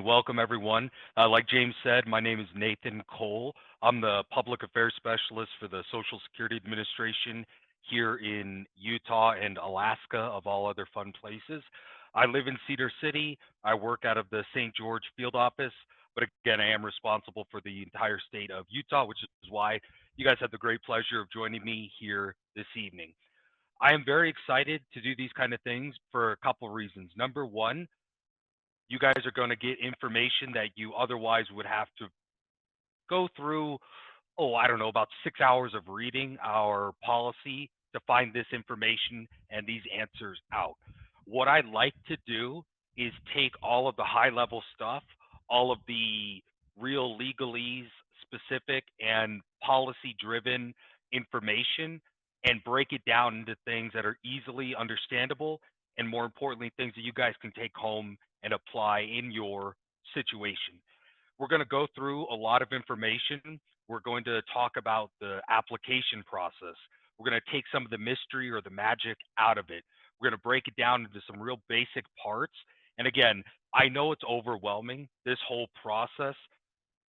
welcome everyone. Like James said, my name is Nathan Cole. I'm the Public Affairs Specialist for the Social Security Administration here in Utah and Alaska, of all other fun places. I live in Cedar City. I work out of the St. George field office, but again, I am responsible for the entire state of Utah, which is why you guys have the great pleasure of joining me here this evening. I am very excited to do these kind of things for a couple of reasons. Number one, you guys are going to get information that you otherwise would have to go through, I don't know, about 6 hours of reading our policy to find this information and these answers out. What I'd like to do is take all of the high level stuff, all of the real legalese specific and policy driven information, and break it down into things that are easily understandable, and more importantly, things that you guys can take home and apply in your situation. We're going to go through a lot of information. We're going to talk about the application process. We're going to take some of the mystery or the magic out of it. We're going to break it down into some real basic parts. And again, I know it's overwhelming, this whole process,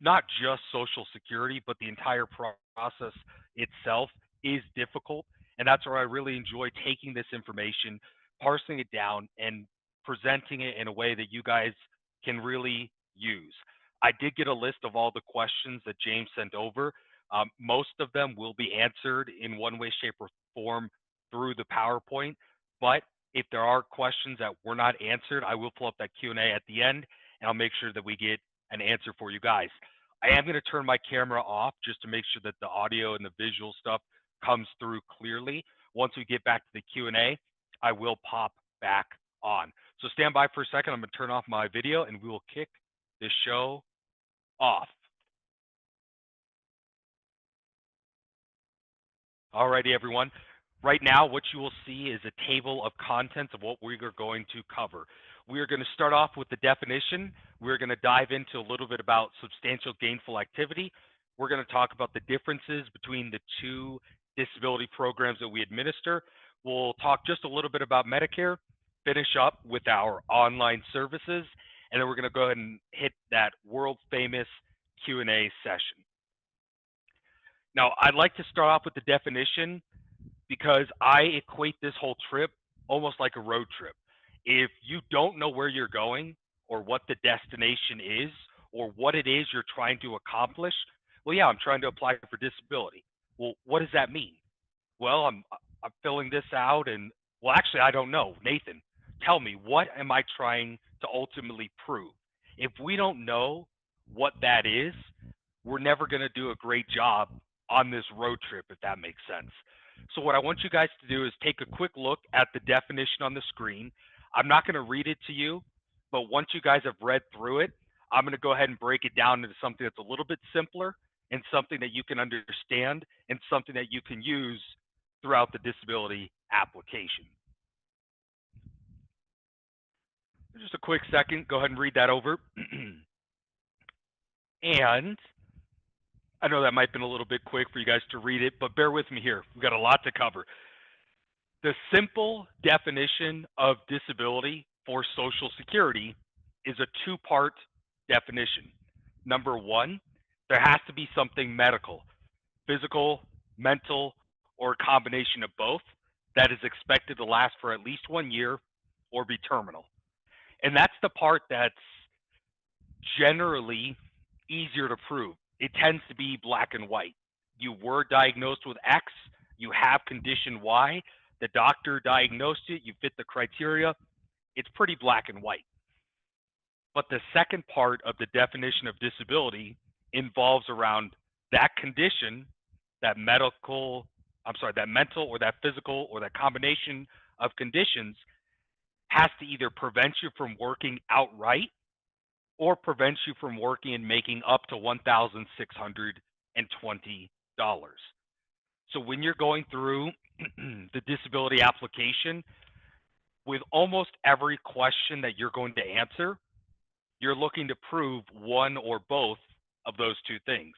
not just Social Security, but the entire process itself is difficult. And that's where I really enjoy taking this information, parsing it down, and presenting it in a way that you guys can really use. I did get a list of all the questions that James sent over. Most of them will be answered in one way, shape, or form through the PowerPoint. But if there are questions that were not answered, I will pull up that Q&A at the end, and I'll make sure that we get an answer for you guys. I am going to turn my camera off just to make sure that the audio and the visual stuff comes through clearly. Once we get back to the Q&A, I will pop back on. So stand by for a second. I'm going to turn off my video and we will kick this show off. Alrighty, everyone. Right now, what you will see is a table of contents of what we are going to cover. We are going to start off with the definition. We're going to dive into a little bit about substantial gainful activity. We're going to talk about the differences between the two disability programs that we administer. We'll talk just a little bit about Medicare, finish up with our online services, and then we're going to go ahead and hit that world famous Q&A session. Now, I'd like to start off with the definition because I equate this whole trip almost like a road trip. If you don't know where you're going or what the destination is or what it is you're trying to accomplish, well, yeah, I'm trying to apply for disability. Well, what does that mean? Well, I'm filling this out and, well, actually, I don't know. Nathan, tell me, what am I trying to ultimately prove? If we don't know what that is, we're never going to do a great job on this road trip, if that makes sense. So what I want you guys to do is take a quick look at the definition on the screen. I'm not going to read it to you, but once you guys have read through it, I'm going to go ahead and break it down into something that's a little bit simpler and something that you can understand and something that you can use throughout the disability application. Just a quick second, go ahead and read that over. And I know that might have been a little bit quick for you guys to read it, but bear with me here. We've got a lot to cover. The simple definition of disability for Social Security is a two-part definition. Number one, there has to be something medical, physical, mental, or a combination of both that is expected to last for at least 1 year or be terminal. And that's the part that's generally easier to prove. It tends to be black and white. You were diagnosed with X, you have condition Y, the doctor diagnosed it, you fit the criteria. It's pretty black and white. But the second part of the definition of disability involves around that condition, that mental or that physical or that combination of conditions has to either prevent you from working outright or prevent you from working and making up to $1,620. So when you're going through the disability application, with almost every question that you're going to answer, you're looking to prove one or both of those two things,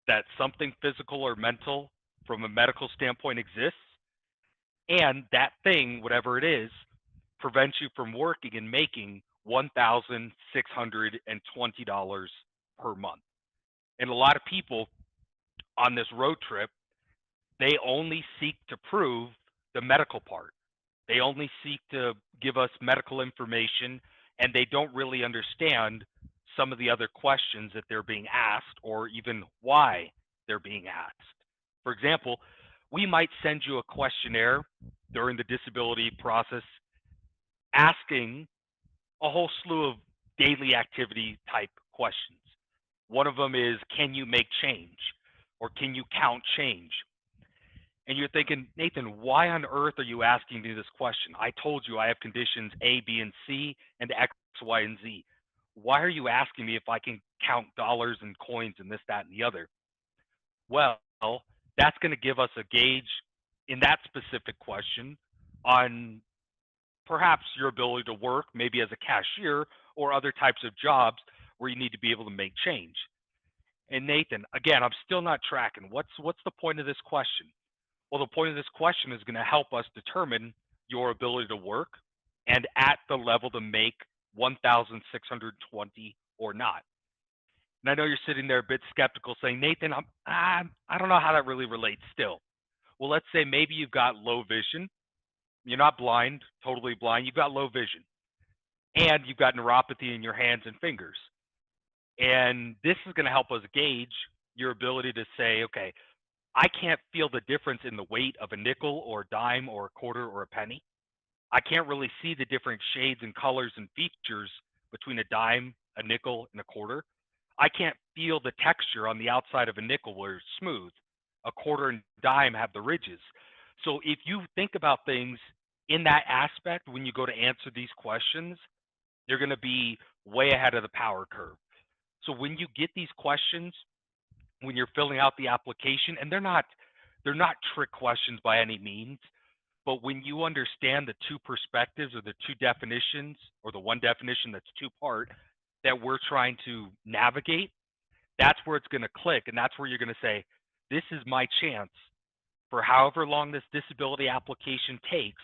that something physical or mental from a medical standpoint exists, and that thing, whatever it is, prevents you from working and making $1,620 per month. And a lot of people on this road trip, they only seek to prove the medical part. They only seek to give us medical information, and they don't really understand some of the other questions that they're being asked or even why they're being asked. For example, we might send you a questionnaire during the disability process asking a whole slew of daily activity type questions. One of them is, can you make change? Or can you count change? And you're thinking, Nathan, why on earth are you asking me this question? I told you I have conditions A, B, and C, and X, Y, and Z. Why are you asking me if I can count dollars and coins and this, that, and the other? Well, that's going to give us a gauge in that specific question on perhaps your ability to work, maybe as a cashier or other types of jobs where you need to be able to make change. And Nathan, again, I'm still not tracking. What's the point of this question? Well, the point of this question is going to help us determine your ability to work and at the level to make 1,620 or not. And I know you're sitting there a bit skeptical saying, Nathan, I don't know how that really relates still. Well, let's say maybe you've got low vision. You're not blind, totally blind. You've got low vision. And you've got neuropathy in your hands and fingers. And this is going to help us gauge your ability to say, okay, I can't feel the difference in the weight of a nickel or a dime or a quarter or a penny. I can't really see the different shades and colors and features between a dime, a nickel, and a quarter. I can't feel the texture on the outside of a nickel where it's smooth. A quarter and dime have the ridges. So if you think about things in that aspect when you go to answer these questions, you're going to be way ahead of the power curve. So when you get these questions, when you're filling out the application, and they're not trick questions by any means, but when you understand the two perspectives or the two definitions or the one definition that's two part that we're trying to navigate, that's where it's going to click, and that's where you're going to say, this is my chance for however long this disability application takes,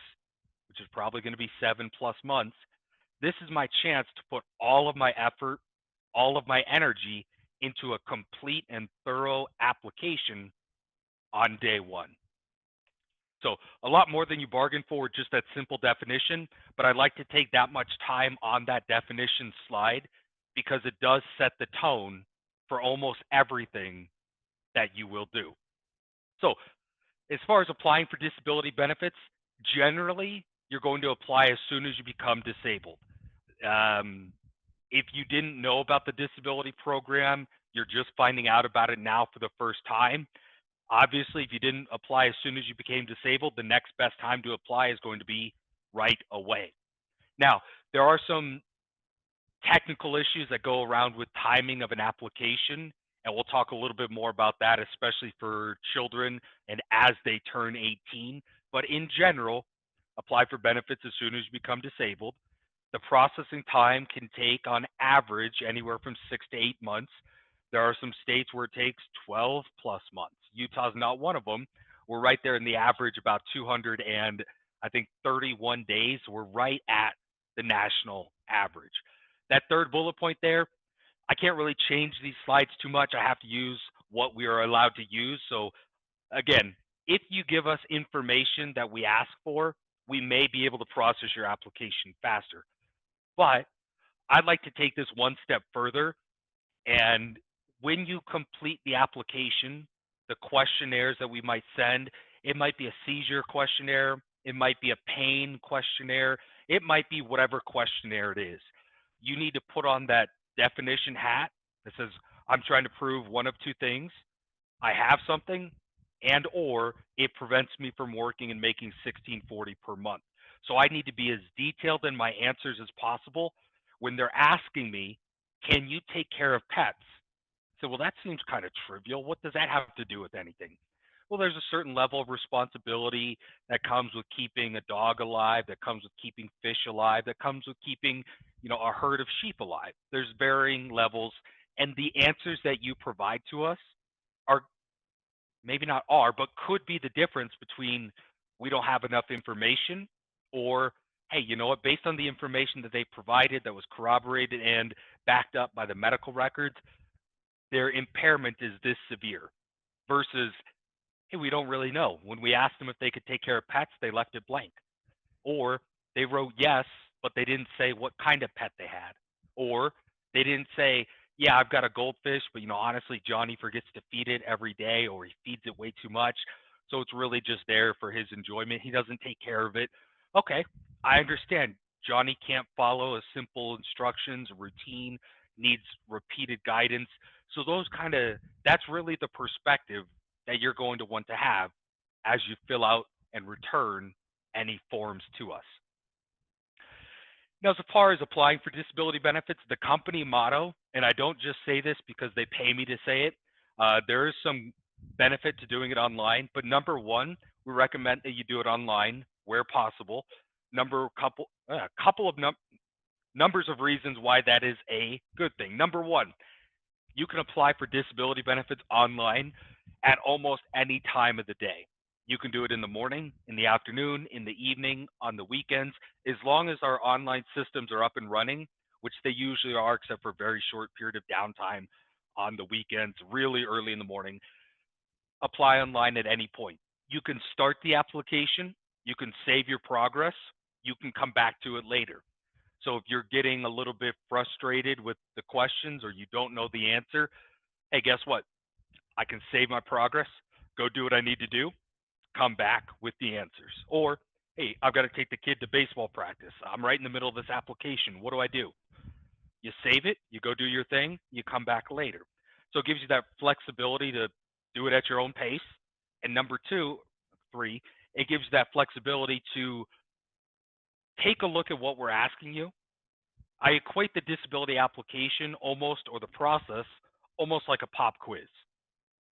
which is probably going to be 7+ months. This is my chance to put all of my effort, all of my energy into a complete and thorough application on day one. So a lot more than you bargained for, just that simple definition, but I'd like to take that much time on that definition slide because it does set the tone for almost everything that you will do. So as far as applying for disability benefits, generally you're going to apply as soon as you become disabled. If you didn't know about the disability program, you're just finding out about it now for the first time. Obviously, if you didn't apply as soon as you became disabled, the next best time to apply is going to be right away. Now, there are some technical issues that go around with timing of an application, and we'll talk a little bit more about that, especially for children and as they turn 18. But in general, apply for benefits as soon as you become disabled. The processing time can take, on average, anywhere from 6 to 8 months. There are some states where it takes 12+ months. Utah's not one of them. We're right there in the average, about 231 days. We're right at the national average. That third bullet point there, I can't really change these slides too much. I have to use what we are allowed to use. So again, if you give us information that we ask for, we may be able to process your application faster. But I'd like to take this one step further. And when you complete the application, the questionnaires that we might send, it might be a seizure questionnaire, it might be a pain questionnaire, it might be whatever questionnaire it is. You need to put on that definition hat that says, I'm trying to prove one of two things. I have something, and or it prevents me from working and making $1,640 per month. So I need to be as detailed in my answers as possible. When they're asking me, can you take care of pets? So, well, that seems kind of trivial. What does that have to do with anything? Well, there's a certain level of responsibility that comes with keeping a dog alive, that comes with keeping fish alive, that comes with keeping, a herd of sheep alive. There's varying levels, and the answers that you provide to us are maybe not are, but could be the difference between we don't have enough information or hey, you know what? Based on the information that they provided that was corroborated and backed up by the medical records, their impairment is this severe. Versus, hey, we don't really know. When we asked them if they could take care of pets, they left it blank. Or they wrote yes, but they didn't say what kind of pet they had. Or they didn't say, yeah, I've got a goldfish, but honestly, Johnny forgets to feed it every day or he feeds it way too much. So it's really just there for his enjoyment. He doesn't take care of it. Okay, I understand. Johnny can't follow a simple instructions, routine, needs repeated guidance. So that's really the perspective that you're going to want to have as you fill out and return any forms to us. Now, as far as applying for disability benefits, the company motto, and I don't just say this because they pay me to say it, there is some benefit to doing it online, but number one, we recommend that you do it online where possible. Couple of numbers of reasons why that is a good thing. Number one, you can apply for disability benefits online at almost any time of the day. You can do it in the morning, in the afternoon, in the evening, on the weekends, as long as our online systems are up and running, which they usually are, except for a very short period of downtime on the weekends, really early in the morning. Apply online at any point. You can start the application, you can save your progress, you can come back to it later. So if you're getting a little bit frustrated with the questions or you don't know the answer, hey, guess what? I can save my progress, go do what I need to do, come back with the answers. Or, hey, I've got to take the kid to baseball practice. I'm right in the middle of this application. What do? You save it, you go do your thing, you come back later. So it gives you that flexibility to do it at your own pace. And number three, it gives you that flexibility to take a look at what we're asking you. I equate the disability application almost, or the process, almost like a pop quiz,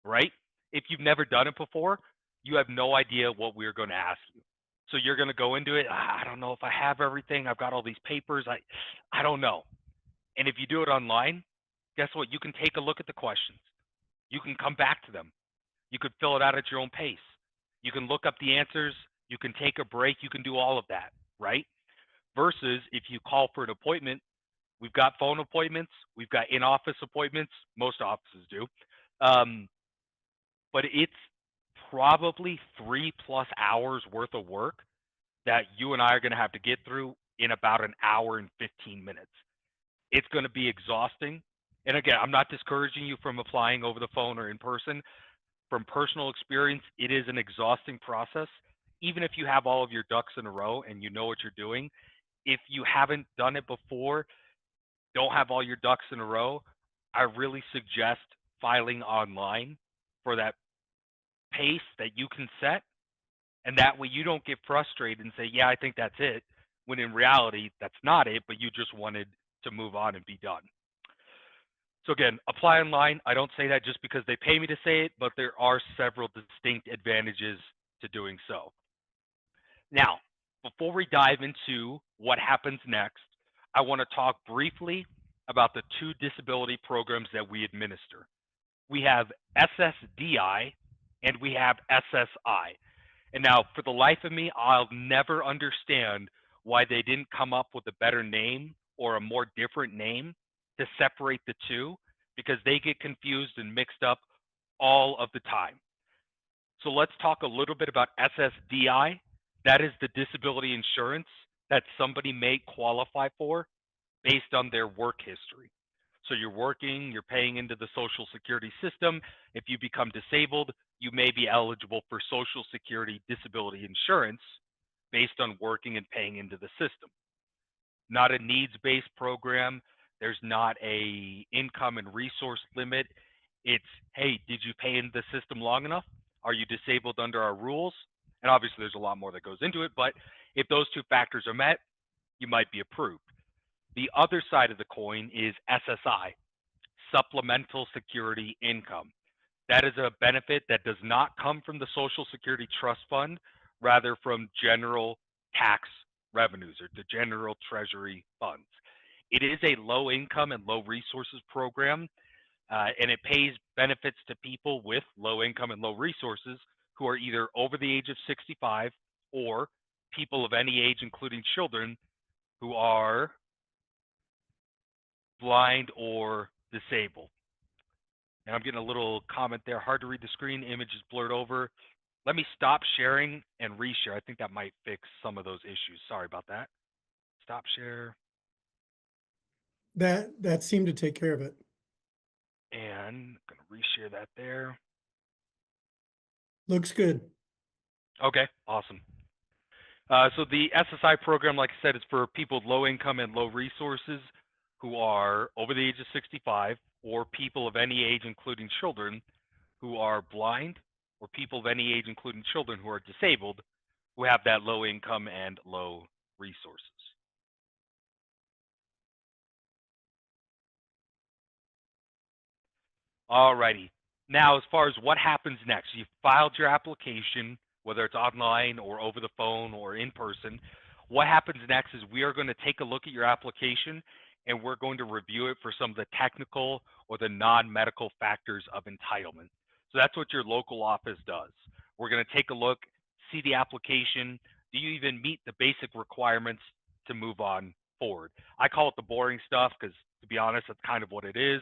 right? If you've never done it before, you have no idea what we're going to ask you. So you're going to go into it, I don't know if I have everything. I've got all these papers. I don't know. And if you do it online, guess what? You can take a look at the questions. You can come back to them. You could fill it out at your own pace. You can look up the answers. You can take a break. You can do all of that, right? Versus if you call for an appointment, we've got phone appointments. We've got in-office appointments. Most offices do. But it's probably 3+ hours worth of work that you and I are going to have to get through in about an hour and 15 minutes. It's going to be exhausting. And again, I'm not discouraging you from applying over the phone or in person. From personal experience, it is an exhausting process. Even if you have all of your ducks in a row and you know what you're doing, if you haven't done it before, don't have all your ducks in a row, I really suggest filing online for that pace that you can set. And that way you don't get frustrated and say, yeah, I think that's it, when in reality, that's not it, but you just wanted to move on and be done. So again, apply online. I don't say that just because they pay me to say it, but there are several distinct advantages to doing so. Now, before we dive into what happens next, I want to talk briefly about the two disability programs that we administer. We have SSDI and we have SSI. And now, for the life of me, I'll never understand why they didn't come up with a better name or a more different name to separate the two, because they get confused and mixed up all of the time. So let's talk a little bit about SSDI. That is the disability insurance that somebody may qualify for based on their work history. So you're working, you're paying into the Social Security system. If you become disabled, you may be eligible for Social Security disability insurance based on working and paying into the system. Not a needs-based program. There's not a income and resource limit. It's, hey, did you pay into the system long enough? Are you disabled under our rules? And obviously there's a lot more that goes into it, but if those two factors are met, you might be approved. The other side of the coin is SSI, Supplemental Security Income. That is a benefit that does not come from the Social Security Trust Fund, rather from general tax revenues or the general treasury funds. It is a low income and low resources program, and it pays benefits to people with low income and low resources who are either over the age of 65 or people of any age, including children, who are blind or disabled. And I'm getting a little comment there. Hard to read the screen. Image is blurred over. Let me stop sharing and reshare. I think that might fix some of those issues. Sorry about that. Stop share. That seemed to take care of it. And I'm going to reshare that there. Looks good. Okay, awesome. So the SSI program, like I said, is for people with low income and low resources who are over the age of 65, or people of any age, including children, who are blind, or people of any age, including children who are disabled, who have that low income and low resources. Alrighty. Now, as far as what happens next, you've filed your application, whether it's online or over the phone or in person. What happens next is we are going to take a look at your application and we're going to review it for some of the technical or the non-medical factors of entitlement. So that's what your local office does. We're going to take a look, see the application. Do you even meet the basic requirements to move on forward? I call it the boring stuff because, to be honest, that's kind of what it is.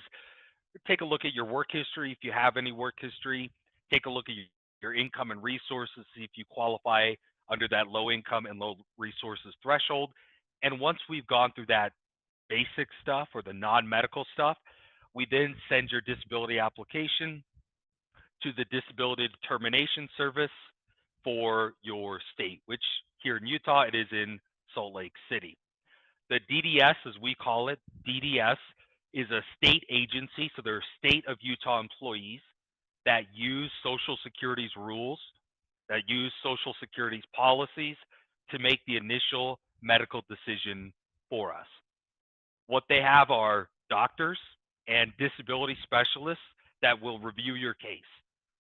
Take a look at your work history if you have any work history. Take a look at your income and resources, see if you qualify under that low income and low resources threshold. And once we've gone through that basic stuff or the non-medical stuff, we then send your disability application to the Disability Determination Service for your state, which here in Utah, it is in Salt Lake City. The DDS, as we call it, DDS, is a state agency, so they're state of Utah employees that use Social Security's rules, that use Social Security's policies to make the initial medical decision for us. What they have are doctors and disability specialists that will review your case.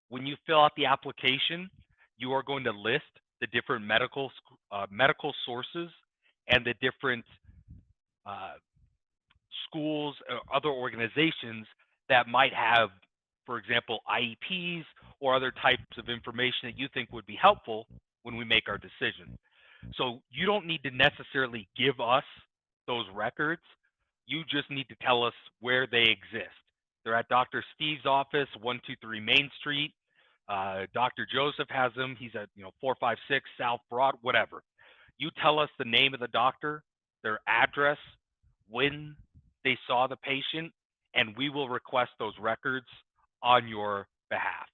When you fill out the application, you are going to list the different medical sources and the different uh, schools or other organizations that might have, for example, IEPs or other types of information that you think would be helpful when we make our decision. So you don't need to necessarily give us those records. You just need to tell us where they exist. They're at Dr. Steve's office, 123 Main Street. Dr. Joseph has them. He's at 456 South Broad, whatever. You tell us the name of the doctor, their address, when they saw the patient, and we will request those records on your behalf.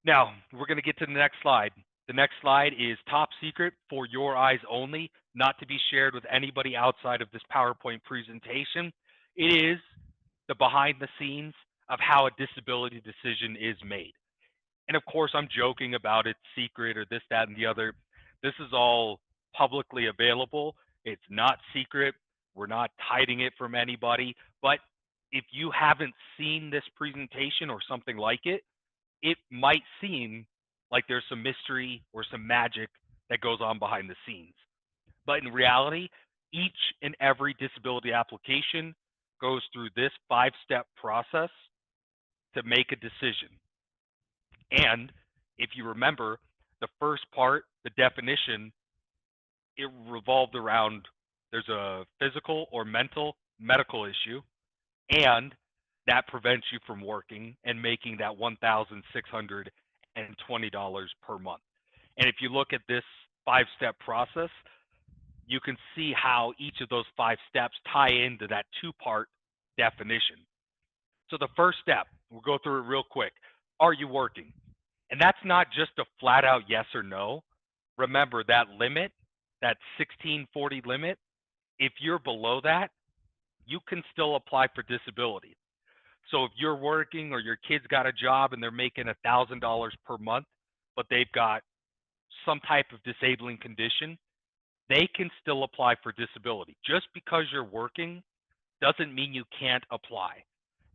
Now, we're going to get to the next slide. The next slide is top secret for your eyes only, not to be shared with anybody outside of this PowerPoint presentation. It is the behind the scenes of how a disability decision is made. And of course, I'm joking about it's secret or this, that, and the other. This is all publicly available. It's not secret. We're not hiding it from anybody. But if you haven't seen this presentation or something like it, it might seem like there's some mystery or some magic that goes on behind the scenes. But in reality, each and every disability application goes through this 5-step process to make a decision. And if you remember, the first part, the definition, it revolved around there's a physical or mental medical issue, and that prevents you from working and making that $1,620 per month. And if you look at this 5-step process, you can see how each of those 5 steps tie into that 2-part definition. So the first step, we'll go through it real quick. Are you working? And that's not just a flat out yes or no. Remember that limit, that 1640 limit, if you're below that, you can still apply for disability. So if you're working or your kid's got a job and they're making $1,000 per month, but they've got some type of disabling condition, they can still apply for disability. Just because you're working doesn't mean you can't apply.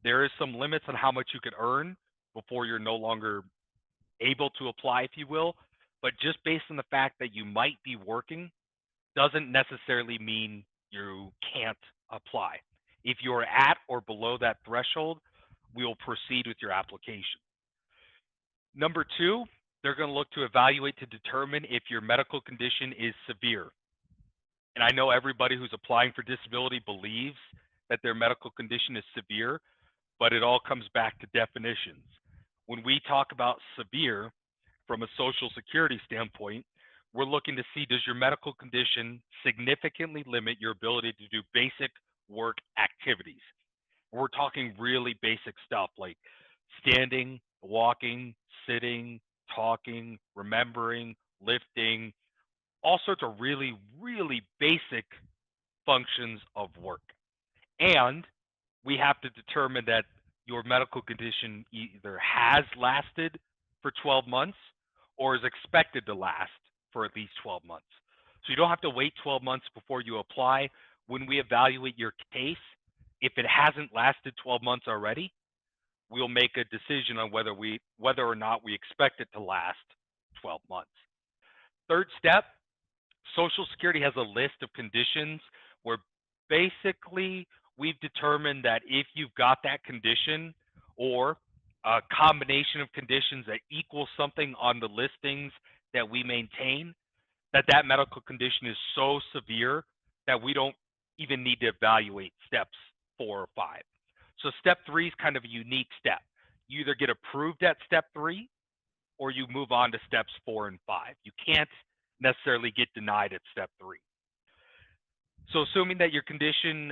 There is some limits on how much you could earn before you're no longer able to apply, if you will. But just based on the fact that you might be working doesn't necessarily mean you can't apply. If you're at or below that threshold, we will proceed with your application. Number 2, They're going to look to evaluate to determine if your medical condition is severe. And I know everybody who's applying for disability believes that their medical condition is severe, but it all comes back to definitions. When we talk about severe from a Social Security standpoint, we're looking to see, does your medical condition significantly limit your ability to do basic work activities? We're talking really basic stuff like standing, walking, sitting, talking, remembering, lifting, all sorts of really, really basic functions of work. And we have to determine that your medical condition either has lasted for 12 months or is expected to last for at least 12 months. So you don't have to wait 12 months before you apply. When we evaluate your case, if it hasn't lasted 12 months already, we'll make a decision on whether or not we expect it to last 12 months. Third step, Social Security has a list of conditions where basically we've determined that if you've got that condition or a combination of conditions that equal something on the listings that we maintain, that medical condition is so severe that we don't even need to evaluate steps 4 or 5. So step 3 is kind of a unique step. You either get approved at step 3 or you move on to steps 4 and 5. You can't necessarily get denied at step 3. So assuming that your condition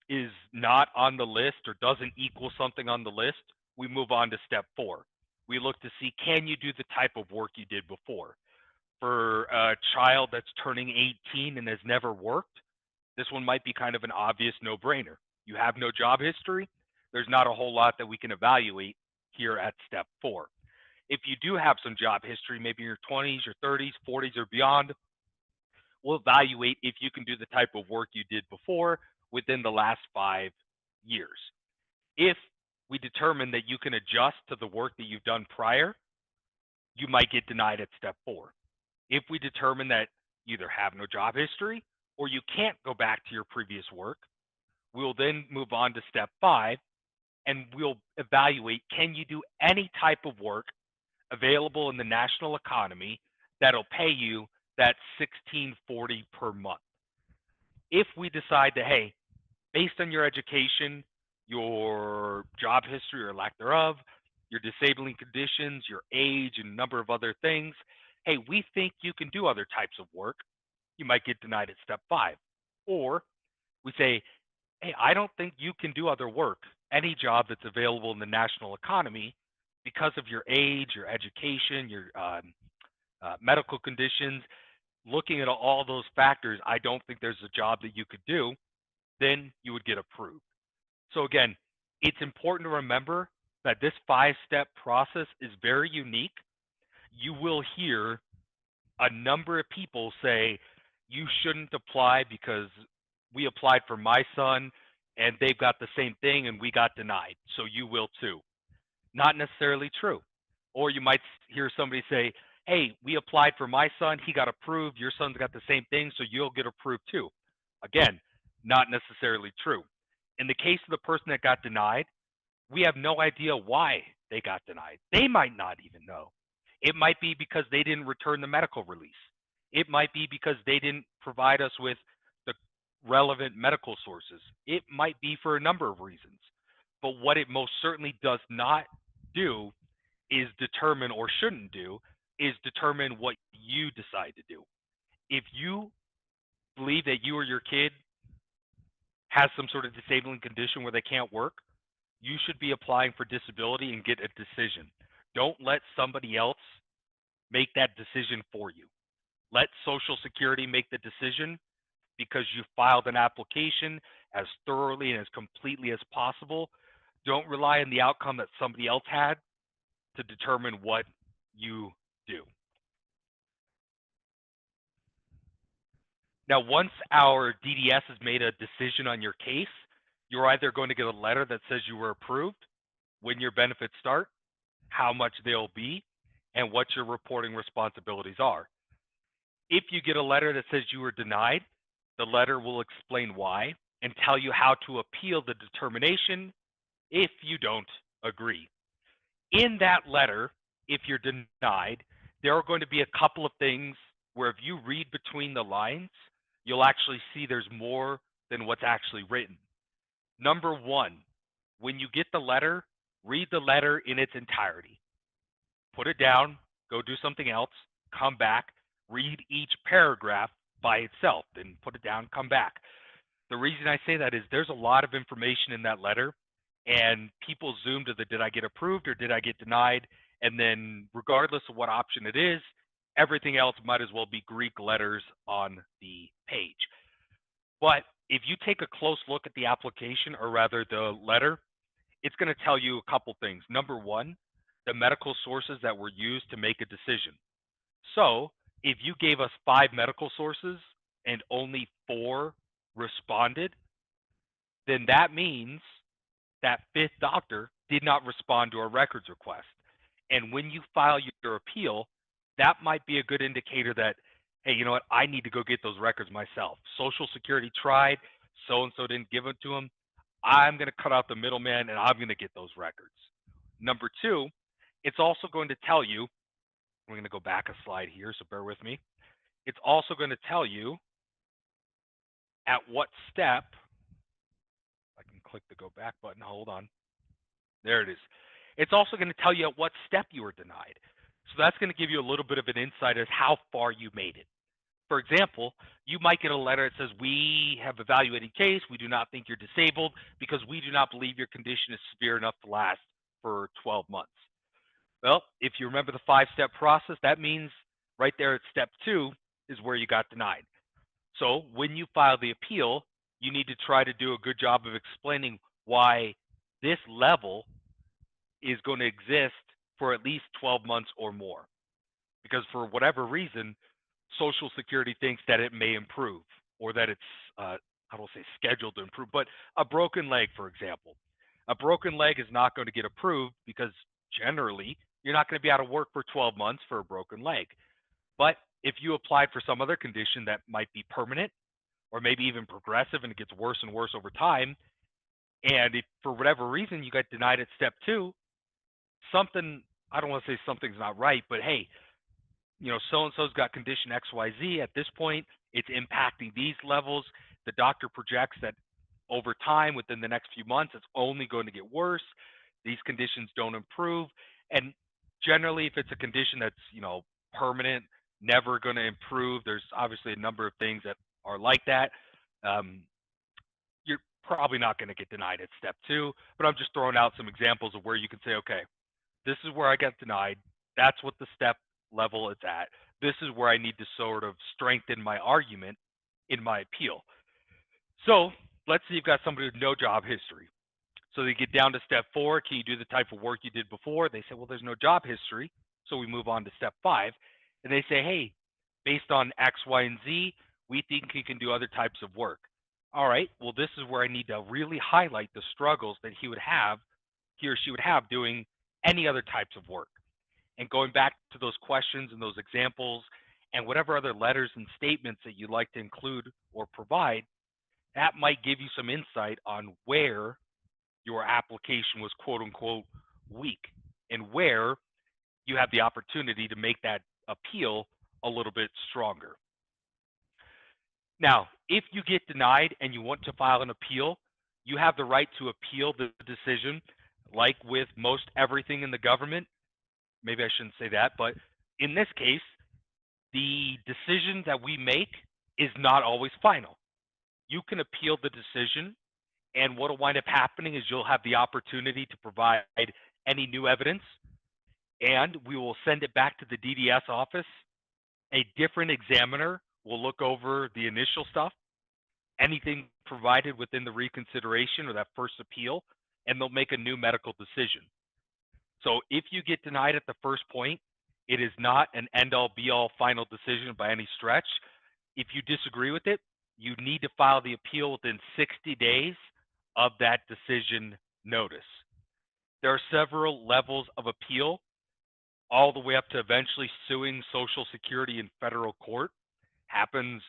is not on the list or doesn't equal something on the list, we move on to step 4. We look to see, can you do the type of work you did before? For a child that's turning 18 and has never worked, this one might be kind of an obvious no-brainer. You have no job history, there's not a whole lot that we can evaluate here at step 4. If you do have some job history, maybe in your 20s, your 30s, 40s, or beyond, we'll evaluate if you can do the type of work you did before within the last 5 years. If we determine that you can adjust to the work that you've done prior, you might get denied at step 4. If we determine that you either have no job history or you can't go back to your previous work, we'll then move on to step 5 and we'll evaluate, can you do any type of work available in the national economy that'll pay you that $16.40 per month. If we decide that, hey, based on your education, your job history or lack thereof, your disabling conditions, your age, and a number of other things, hey, we think you can do other types of work, you might get denied at step 5. Or we say, hey, I don't think you can do other work, any job that's available in the national economy because of your age, your education, your medical conditions. Looking at all those factors, I don't think there's a job that you could do, then you would get approved. So again, it's important to remember that this 5-step process is very unique. You will hear a number of people say, you shouldn't apply because we applied for my son and they've got the same thing and we got denied, so you will too. Not necessarily true. Or you might hear somebody say, hey, we applied for my son, he got approved, your son's got the same thing, so you'll get approved too. Again, not necessarily true. In the case of the person that got denied, we have no idea why they got denied. They might not even know. It might be because they didn't return the medical release. It might be because they didn't provide us with the relevant medical sources. It might be for a number of reasons. But what it most certainly does not do is determine, or shouldn't do, is determine what you decide to do. If you believe that you or your kid has some sort of disabling condition where they can't work, you should be applying for disability and get a decision. Don't let somebody else make that decision for you. Let Social Security make the decision because you filed an application as thoroughly and as completely as possible. Don't rely on the outcome that somebody else had to determine what you do. Now, once our DDS has made a decision on your case, you're either going to get a letter that says you were approved, when your benefits start, how much they'll be, and what your reporting responsibilities are. If you get a letter that says you were denied, the letter will explain why and tell you how to appeal the determination if you don't agree. In that letter, if you're denied, there are going to be a couple of things where if you read between the lines, you'll actually see there's more than what's actually written. Number one, when you get the letter, read the letter in its entirety. Put it down, go do something else, come back, read each paragraph by itself, then put it down, come back. The reason I say that is there's a lot of information in that letter, and people zoom to the did I get approved or did I get denied? And then, regardless of what option it is, everything else might as well be Greek letters on the page. But if you take a close look at the application, or rather the letter, it's going to tell you a couple things. Number one, the medical sources that were used to make a decision. So if you gave us 5 medical sources and only 4 responded, then that means that 5th doctor did not respond to a records request. And when you file your appeal, that might be a good indicator that, hey, you know what, I need to go get those records myself. Social Security tried, so and so didn't give it to them. I'm going to cut out the middleman and I'm going to get those records. Number two, it's also going to tell you, we're going to go back a slide here, so bear with me. It's also going to tell you at what step, I can click the go back button, hold on. There it is. It's also going to tell you at what step you were denied. So that's going to give you a little bit of an insight as how far you made it. For example, you might get a letter that says, we have evaluated case, we do not think you're disabled because we do not believe your condition is severe enough to last for 12 months. Well, if you remember the 5-step process, that means right there at step 2 is where you got denied. So when you file the appeal, you need to try to do a good job of explaining why this level is going to exist for at least 12 months or more. Because for whatever reason, Social Security thinks that it may improve, or that it's, I don't say scheduled to improve, but a broken leg, for example. A broken leg is not going to get approved because generally you're not going to be out of work for 12 months for a broken leg. But if you applied for some other condition that might be permanent or maybe even progressive and it gets worse and worse over time, and if for whatever reason you got denied at step 2, something, I don't want to say something's not right, but hey, you know, so-and-so's got condition XYZ at this point, it's impacting these levels. The doctor projects that over time, within the next few months, it's only going to get worse. These conditions don't improve. And generally, if it's a condition that's, you know, permanent, never going to improve, there's obviously a number of things that are like that. You're probably not going to get denied at step 2, but I'm just throwing out some examples of where you can say, okay, this is where I got denied. That's what the step level it's at. This is where I need to sort of strengthen my argument in my appeal. So let's say you've got somebody with no job history. So they get down to step 4. Can you do the type of work you did before? They say, well, there's no job history. So we move on to step 5. And they say, hey, based on X, Y, and Z, we think you can do other types of work. All right, well, this is where I need to really highlight the struggles that he or she would have doing any other types of work. And going back to those questions and those examples and whatever other letters and statements that you'd like to include or provide, that might give you some insight on where your application was quote unquote weak and where you have the opportunity to make that appeal a little bit stronger. Now, if you get denied and you want to file an appeal, you have the right to appeal the decision. Like with most everything in the government, maybe I shouldn't say that, but in this case, the decision that we make is not always final. You can appeal the decision, and what will wind up happening is you'll have the opportunity to provide any new evidence, and we will send it back to the DDS office. A different examiner will look over the initial stuff, anything provided within the reconsideration or that first appeal, and they'll make a new medical decision. So if you get denied at the first point, it is not an end-all be-all final decision by any stretch. If you disagree with it, you need to file the appeal within 60 days of that decision notice. There are several levels of appeal, all the way up to eventually suing Social Security in federal court. Happens,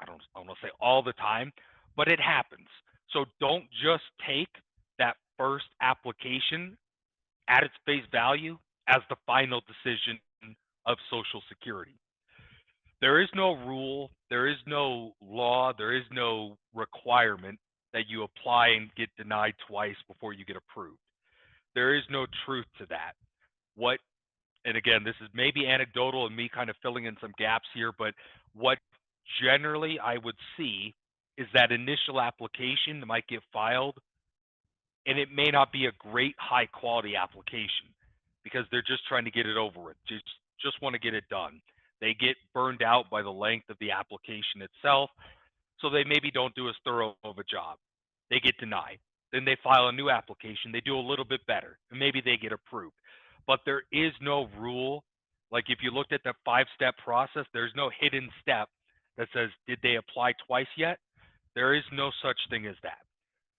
I don't want to say all the time, but it happens. So don't just take that first application at its face value as the final decision of Social Security. There is no rule, there is no law, there is no requirement that you apply and get denied twice before you get approved. There is no truth to that. What, and again, this is maybe anecdotal and me kind of filling in some gaps here, but what generally I would see is that initial application might get filed and it may not be a great high quality application because they're just trying to get it over with. Just want to get it done. They get burned out by the length of the application itself, so they maybe don't do as thorough of a job. They get denied. Then they file a new application. They do a little bit better, and maybe they get approved. But there is no rule. Like if you looked at the 5-step process, there's no hidden step that says, did they apply twice yet? There is no such thing as that.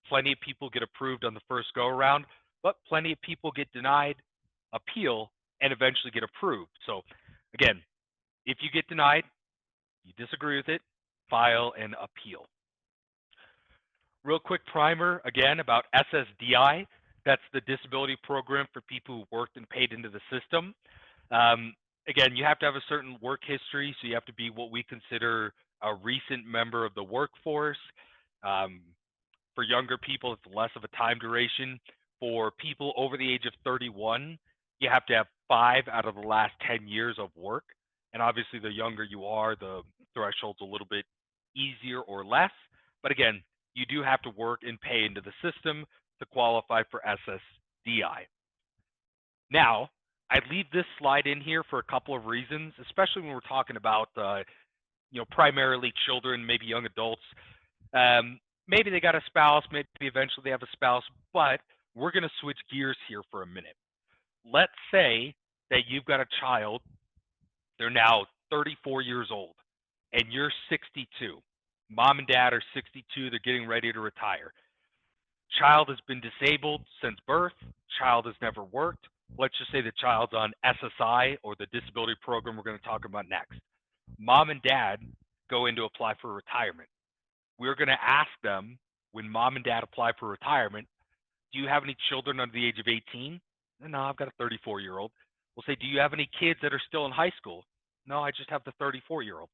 Plenty of people get approved on the first go around, but plenty of people get denied, appeal, and eventually get approved. So again, if you get denied, you disagree with it, file and appeal. Real quick primer again about SSDI. That's the disability program for people who worked and paid into the system. Again, you have to have a certain work history, so you have to be what we consider a recent member of the workforce. For younger people, it's less of a time duration. For people over the age of 31, you have to have 5 out of the last 10 years of work. And obviously, the younger you are, the threshold's a little bit easier or less. But again, you do have to work and pay into the system to qualify for SSDI. Now, I leave this slide in here for a couple of reasons, especially when we're talking about, primarily children, maybe young adults. Maybe they got a spouse, maybe eventually they have a spouse, but we're going to switch gears here for a minute. Let's say that you've got a child, they're now 34 years old, and you're 62. Mom and dad are 62, they're getting ready to retire. Child has been disabled since birth, child has never worked. Let's just say the child's on SSI or the disability program we're going to talk about next. Mom and dad go in to apply for retirement. We're going to ask them, when mom and dad apply for retirement, do you have any children under the age of 18? No, I've got a 34-year-old. We'll say, do you have any kids that are still in high school? No, I just have the 34-year-old.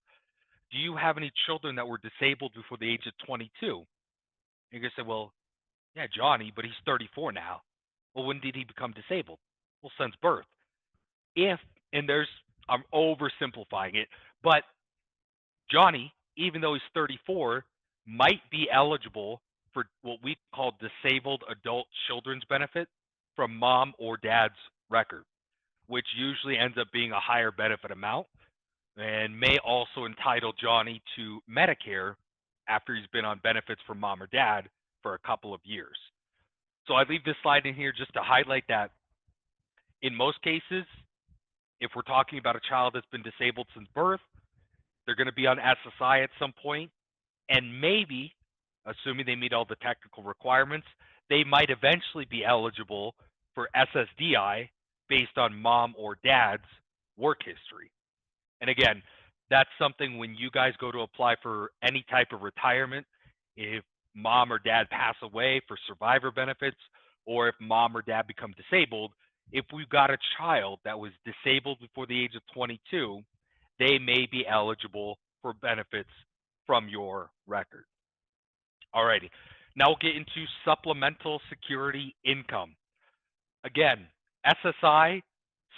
Do you have any children that were disabled before the age of 22? You're going to say, well, yeah, Johnny, but he's 34 now. Well, when did he become disabled? Well, since birth. I'm oversimplifying it, but Johnny, even though he's 34, might be eligible for what we call disabled adult children's benefit from mom or dad's record, which usually ends up being a higher benefit amount and may also entitle Johnny to Medicare after he's been on benefits from mom or dad for a couple of years. So I leave this slide in here just to highlight that in most cases, if we're talking about a child that's been disabled since birth, they're going to be on SSI at some point, and maybe, assuming they meet all the technical requirements, they might eventually be eligible for SSDI based on mom or dad's work history. And again, that's something when you guys go to apply for any type of retirement, if mom or dad pass away for survivor benefits, or if mom or dad become disabled, if we've got a child that was disabled before the age of 22, they may be eligible for benefits from your record. Alrighty, now we'll get into supplemental security income. Again, SSI,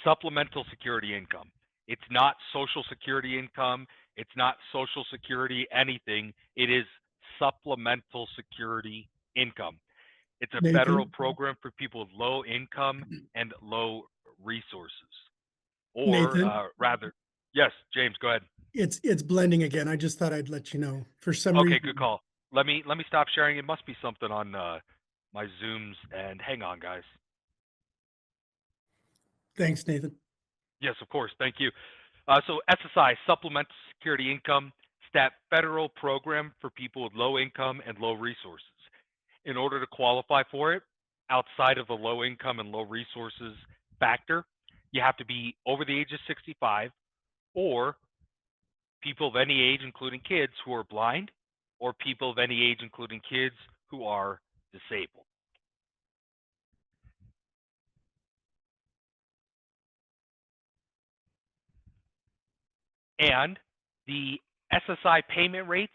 supplemental security income. It's not Social Security income. It's not Social Security anything. It is supplemental security income. It's a federal Nathan, program for people with low income and low resources. Or Nathan, rather, yes, James, go ahead. it's blending again. I just thought I'd let you know. For some Okay, reason, good call. Let me stop sharing. It must be something on my Zooms. And hang on, guys. thanks, Nathan. Yes, of course. Thank you. So SSI, Supplemental Security Income, is that federal program for people with low income and low resources. In order to qualify for it, outside of the low income and low resources factor, you have to be over the age of 65 or people of any age, including kids who are blind, or people of any age, including kids who are disabled. And the SSI payment rates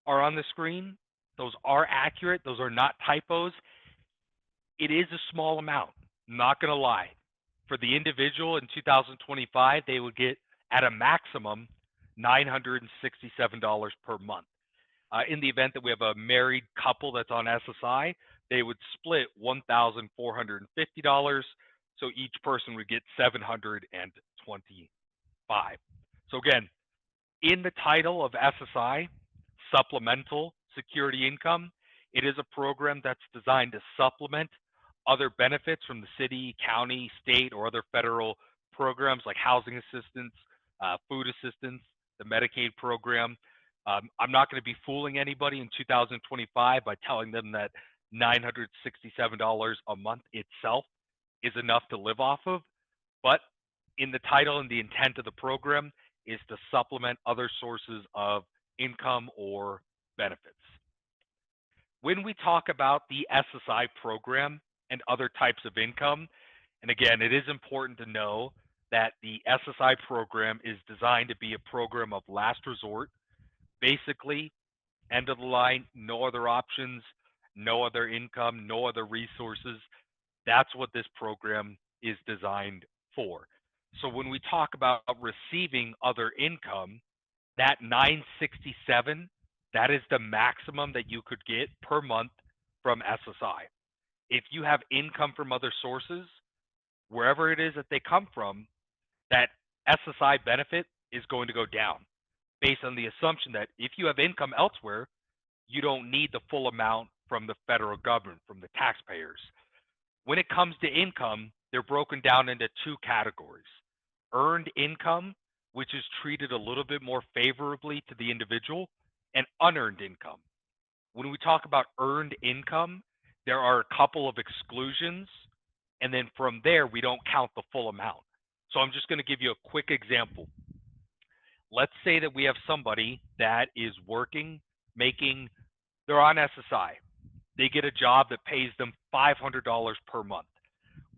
are on the screen. Those are accurate. Those are not typos. It is a small amount. Not going to lie. For the individual in 2025, they would get at a maximum $967 per month. In the event that we have a married couple that's on SSI, they would split $1,450. So each person would get $725. So again, in the title of SSI, Supplemental Security Income, it is a program that's designed to supplement other benefits from the city, county, state, or other federal programs like housing assistance, food assistance, the Medicaid program. I'm not going to be fooling anybody in 2025 by telling them that $967 a month itself is enough to live off of, but in the title and the intent of the program is to supplement other sources of income or benefits. When we talk about the SSI program and other types of income, and again, it is important to know that the SSI program is designed to be a program of last resort. Basically, end of the line, no other options, no other income, no other resources. That's what this program is designed for. So when we talk about receiving other income, that 967, that is the maximum that you could get per month from SSI. If you have income from other sources, wherever it is that they come from, that SSI benefit is going to go down based on the assumption that if you have income elsewhere, you don't need the full amount from the federal government, from the taxpayers. When it comes to income, they're broken down into two categories. Earned income, which is treated a little bit more favorably to the individual, and unearned income. When we talk about earned income, there are a couple of exclusions, and then from there, we don't count the full amount. So I'm just going to give you a quick example. Let's say that we have somebody that is working, they're on SSI. They get a job that pays them $500 per month.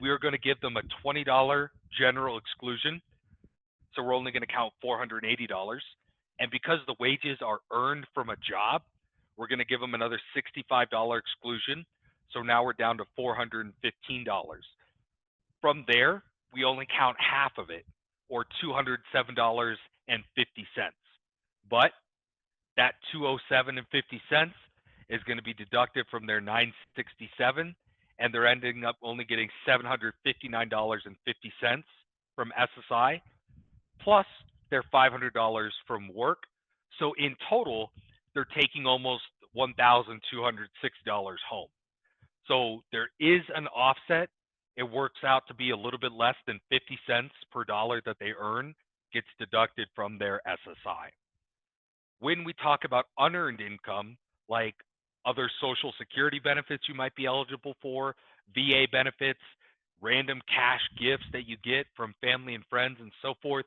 We are going to give them a $20 general exclusion. So we're only going to count $480. And because the wages are earned from a job, we're going to give them another $65 exclusion. So now we're down to $415. From there, we only count half of it, or $207.50. But that $207.50 is going to be deducted from their $967, and they're ending up only getting $759.50 from SSI, plus their $500 from work. So in total, they're taking almost $1,260 home. So there is an offset. It works out to be a little bit less than 50 cents per dollar that they earn gets deducted from their SSI. When we talk about unearned income, like other Social Security benefits you might be eligible for, VA benefits, random cash gifts that you get from family and friends and so forth,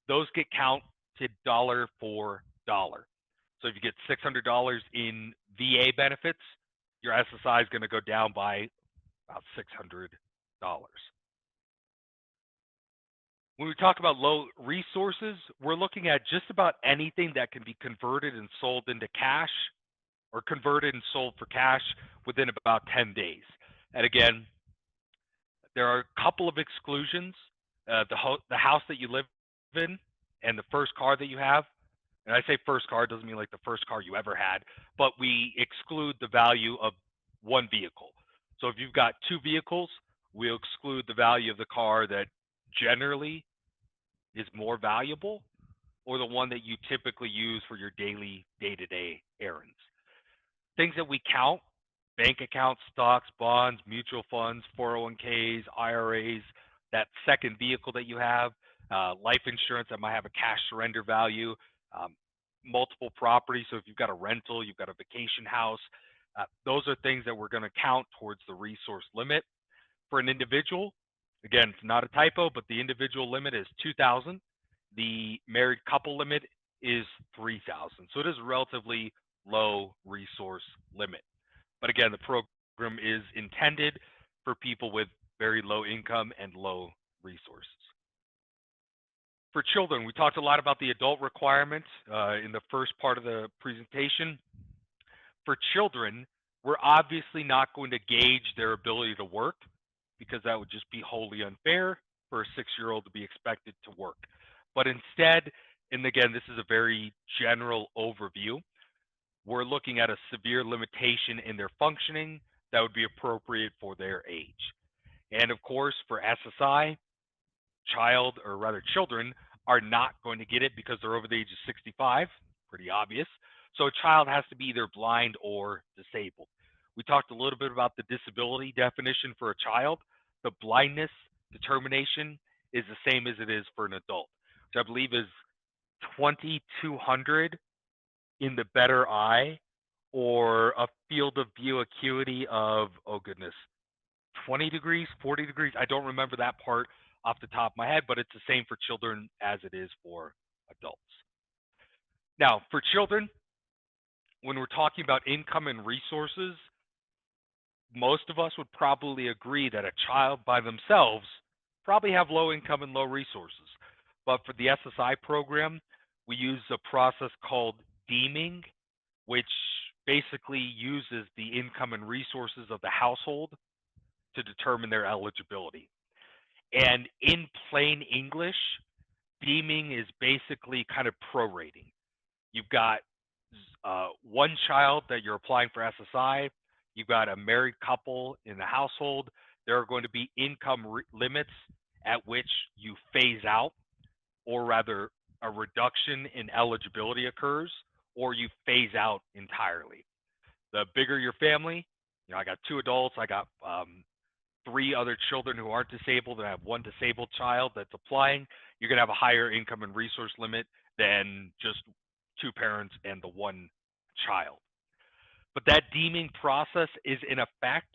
those get counted dollar for dollar. So if you get $600 in VA benefits, your SSI is going to go down by about $600. When we talk about low resources, we're looking at just about anything that can be converted and sold into cash, or converted and sold for cash within about 10 days. And again, there are a couple of exclusions. The house that you live in and the first car that you have, and I say first car, it doesn't mean like the first car you ever had, but we exclude the value of one vehicle. So if you've got two vehicles, we'll exclude the value of the car that generally is more valuable, or the one that you typically use for your daily day-to-day errands. Things that we count: bank accounts, stocks, bonds, mutual funds, 401ks, IRAs, that second vehicle that you have, life insurance that might have a cash surrender value, multiple properties. So if you've got a rental, you've got a vacation house, those are things that we're going to count towards the resource limit. For an individual, again, it's not a typo, but the individual limit is $2,000. The married couple limit is $3,000. So it is a relatively low resource limit. But again, the program is intended for people with very low income and low resources. For children, we talked a lot about the adult requirement in the first part of the presentation. For children, we're obviously not going to gauge their ability to work because that would just be wholly unfair for a 6-year-old to be expected to work. But instead, and again, this is a very general overview, we're looking at a severe limitation in their functioning that would be appropriate for their age. And of course, for SSI, children are not going to get it because they're over the age of 65, pretty obvious. So a child has to be either blind or disabled. We talked a little bit about the disability definition for a child. The blindness determination is the same as it is for an adult, which I believe is 2200 in the better eye, or a field of view acuity of, oh goodness, 20 degrees, 40 degrees. I don't remember that part off the top of my head, but it's the same for children as it is for adults. Now, for children, when we're talking about income and resources, most of us would probably agree that a child by themselves probably have low income and low resources. But for the SSI program, we use a process called deeming, which basically uses the income and resources of the household to determine their eligibility. And in plain English, deeming is basically kind of prorating. You've got one child that you're applying for SSI. You've got a married couple in the household. There are going to be income limits at which you phase out, or rather a reduction in eligibility occurs, or you phase out entirely. The bigger your family, I got 2 adults, I got 3 other children who aren't disabled, and I have 1 disabled child that's applying, you're going to have a higher income and resource limit than just 2 parents and the 1 child. But that deeming process is in effect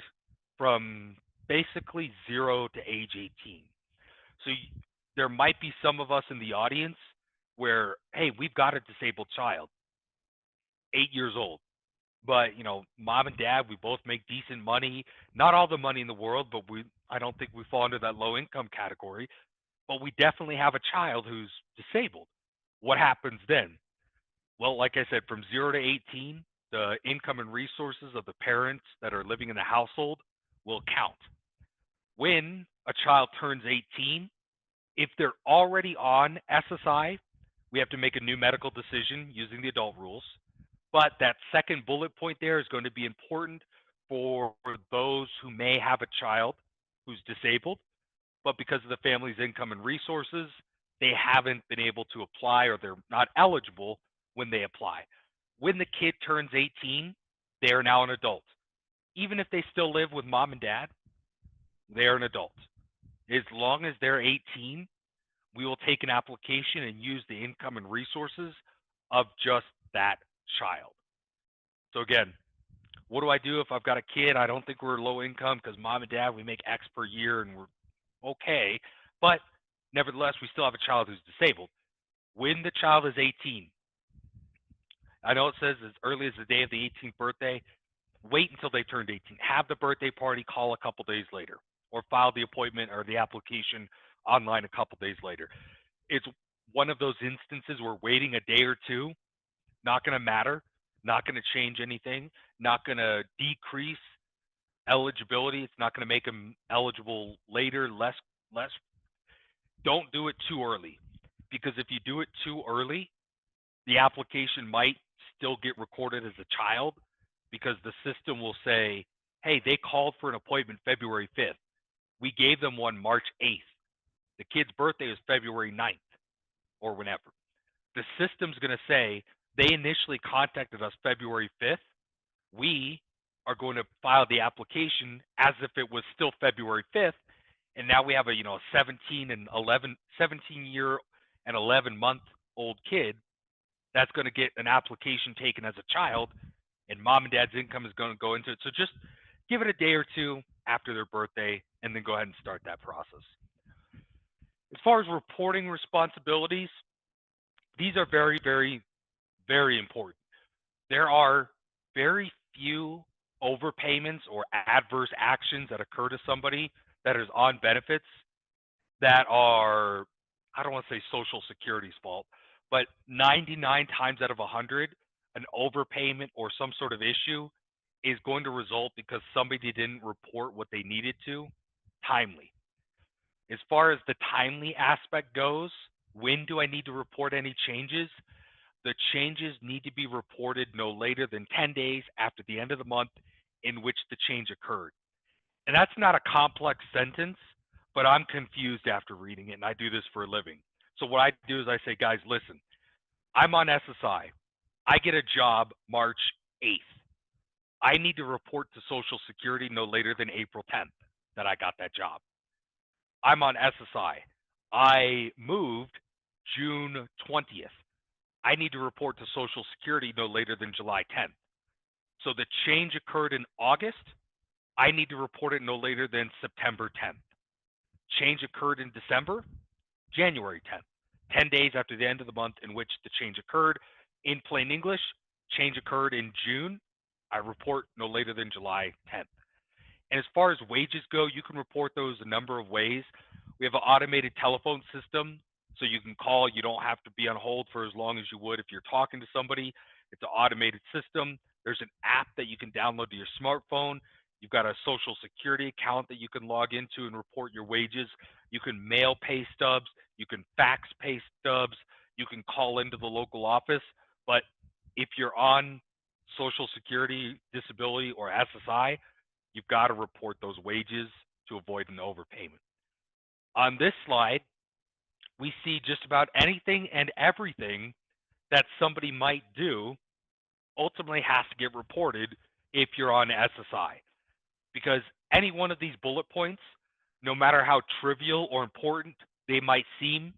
from basically 0 to age 18. So there might be some of us in the audience where, hey, we've got a disabled child, 8 years old. But, mom and dad, we both make decent money, not all the money in the world, but I don't think we fall under that low income category, but we definitely have a child who's disabled. What happens then? Well, like I said, from 0 to 18, the income and resources of the parents that are living in the household will count. When a child turns 18, if they're already on SSI, we have to make a new medical decision using the adult rules. But that second bullet point there is going to be important for those who may have a child who's disabled, but because of the family's income and resources, they haven't been able to apply, or they're not eligible when they apply. When the kid turns 18, they are now an adult. Even if they still live with mom and dad, they are an adult. As long as they're 18, we will take an application and use the income and resources of just that child. So again, what do I do if I've got a kid? I don't think we're low income because mom and dad, we make X per year and we're okay. But nevertheless, we still have a child who's disabled. When the child is 18, I know it says as early as the day of the 18th birthday, wait until they turned 18. Have the birthday party, call a couple days later, or file the appointment or the application online a couple days later. It's one of those instances where waiting a day or two, not going to matter, not going to change anything, not going to decrease eligibility. It's not going to make them eligible later, less. Don't do it too early, because if you do it too early, the application might still get recorded as a child, because the system will say, hey, they called for an appointment February 5th. We gave them one March 8th. The kid's birthday is February 9th or whenever. The system's going to say they initially contacted us February 5th. We are going to file the application as if it was still February 5th. And now we have a 17 year and 11 month old kid that's going to get an application taken as a child, and mom and dad's income is going to go into it. So just give it a day or two after their birthday and then go ahead and start that process. As far as reporting responsibilities, these are very, very, very important. There are very few overpayments or adverse actions that occur to somebody that is on benefits that are I don't want to say Social Security's fault, but 99 times out of 100, an overpayment or some sort of issue is going to result because somebody didn't report what they needed to timely. As far as the timely aspect goes, when do I need to report any changes? The changes need to be reported no later than 10 days after the end of the month in which the change occurred. And that's not a complex sentence, but I'm confused after reading it, and I do this for a living. So what I do is I say, guys, listen, I'm on SSI. I get a job March 8th. I need to report to Social Security no later than April 10th that I got that job. I'm on SSI. I moved June 20th. I need to report to Social Security no later than July 10th. So the change occurred in August. I need to report it no later than September 10th. Change occurred in December, January 10th, 10 days after the end of the month in which the change occurred. In plain English, change occurred in June. I report no later than July 10th. And as far as wages go, you can report those a number of ways. We have an automated telephone system, so you can call. You don't have to be on hold for as long as you would if you're talking to somebody. It's an automated system. There's an app that you can download to your smartphone. You've got a Social Security account that you can log into and report your wages. You can mail pay stubs. You can fax pay stubs. You can call into the local office. But if you're on Social Security, disability, or SSI, you've got to report those wages to avoid an overpayment. On this slide, we see just about anything and everything that somebody might do ultimately has to get reported if you're on SSI. Because any one of these bullet points, no matter how trivial or important they might seem,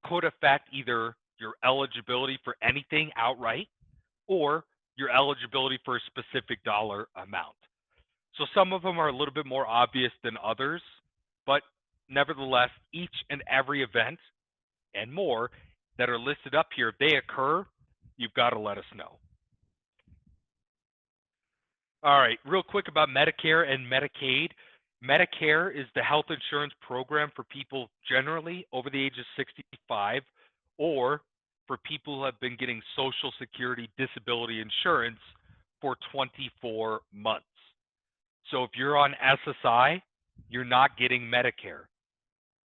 could affect either your eligibility for anything outright or your eligibility for a specific dollar amount. So some of them are a little bit more obvious than others, but nevertheless, each and every event and more that are listed up here, if they occur, you've got to let us know. All right, real quick about Medicare and Medicaid. Medicare is the health insurance program for people generally over the age of 65 or for people who have been getting Social Security disability insurance for 24 months. So if you're on SSI, you're not getting Medicare.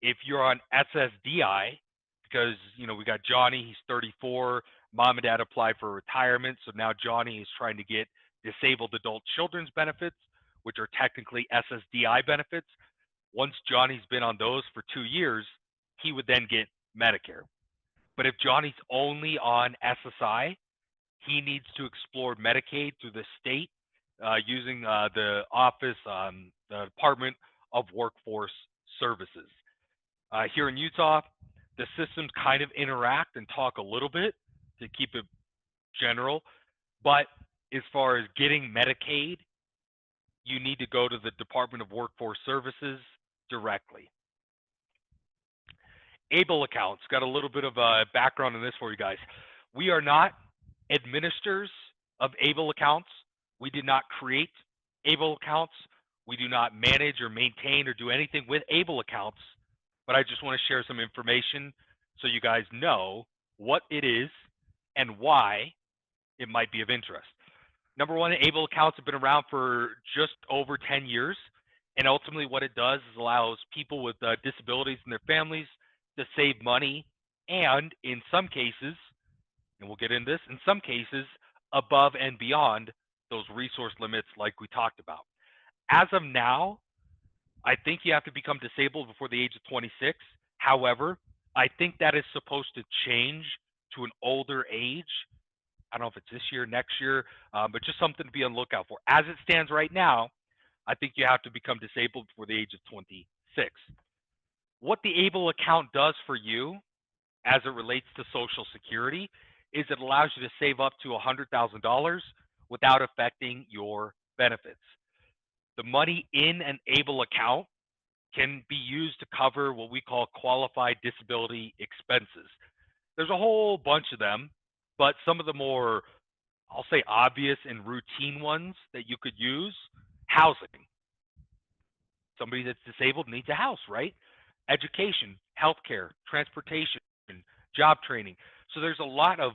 If you're on SSDI, because we got Johnny, he's 34, mom and dad applied for retirement, so now Johnny is trying to get disabled adult children's benefits, which are technically SSDI benefits. Once Johnny's been on those for 2 years, he would then get Medicare. But if Johnny's only on SSI, he needs to explore Medicaid through the state using the office, the Department of Workforce Services. Here in Utah, the systems kind of interact and talk a little bit to keep it general, but as far as getting Medicaid, you need to go to the Department of Workforce Services directly. ABLE accounts, got a little bit of a background on this for you guys. We are not administrators of ABLE accounts. We did not create ABLE accounts. We do not manage or maintain or do anything with ABLE accounts, but I just want to share some information so you guys know what it is and why it might be of interest. Number one, ABLE accounts have been around for just over 10 years, and ultimately what it does is allows people with disabilities and their families to save money, and in some cases, and we'll get into this, in some cases, above and beyond those resource limits like we talked about. As of now, I think you have to become disabled before the age of 26. However, I think that is supposed to change to an older age. I don't know if it's this year, next year, but just something to be on the lookout for. As it stands right now, I think you have to become disabled before the age of 26. What the ABLE account does for you as it relates to Social Security is it allows you to save up to $100,000 without affecting your benefits. The money in an ABLE account can be used to cover what we call qualified disability expenses. There's a whole bunch of them, but some of the more, I'll say, obvious and routine ones that you could use: housing. Somebody that's disabled needs a house, right? Education, healthcare, transportation, job training. So there's a lot of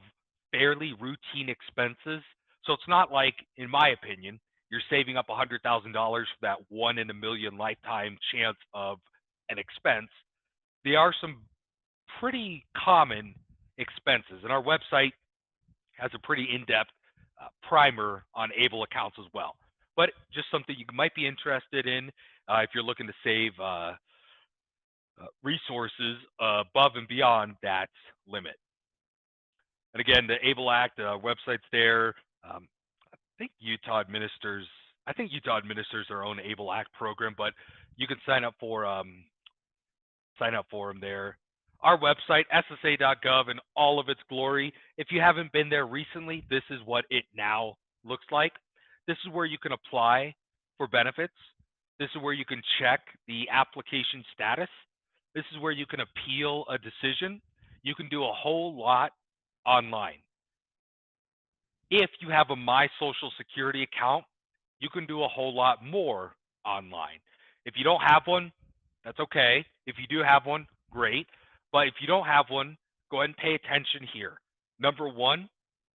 fairly routine expenses. So it's not like, in my opinion, you're saving up $100,000 for that 1 in a million lifetime chance of an expense. There are some pretty common expenses, and our website has a pretty in-depth primer on able accounts as well. But just something you might be interested in if you're looking to save resources above and beyond that limit. And again, the ABLE Act website's there. I think Utah administers. I think Utah administers their own ABLE Act program, but you can sign up for them there. Our website, SSA.gov, in all of its glory. If you haven't been there recently, this is what it now looks like. This is where you can apply for benefits. This is where you can check the application status. This is where you can appeal a decision. You can do a whole lot online. If you have a My Social Security account, you can do a whole lot more online. If you don't have one, that's okay. If you do have one, great. But if you don't have one, go ahead and pay attention here. Number one,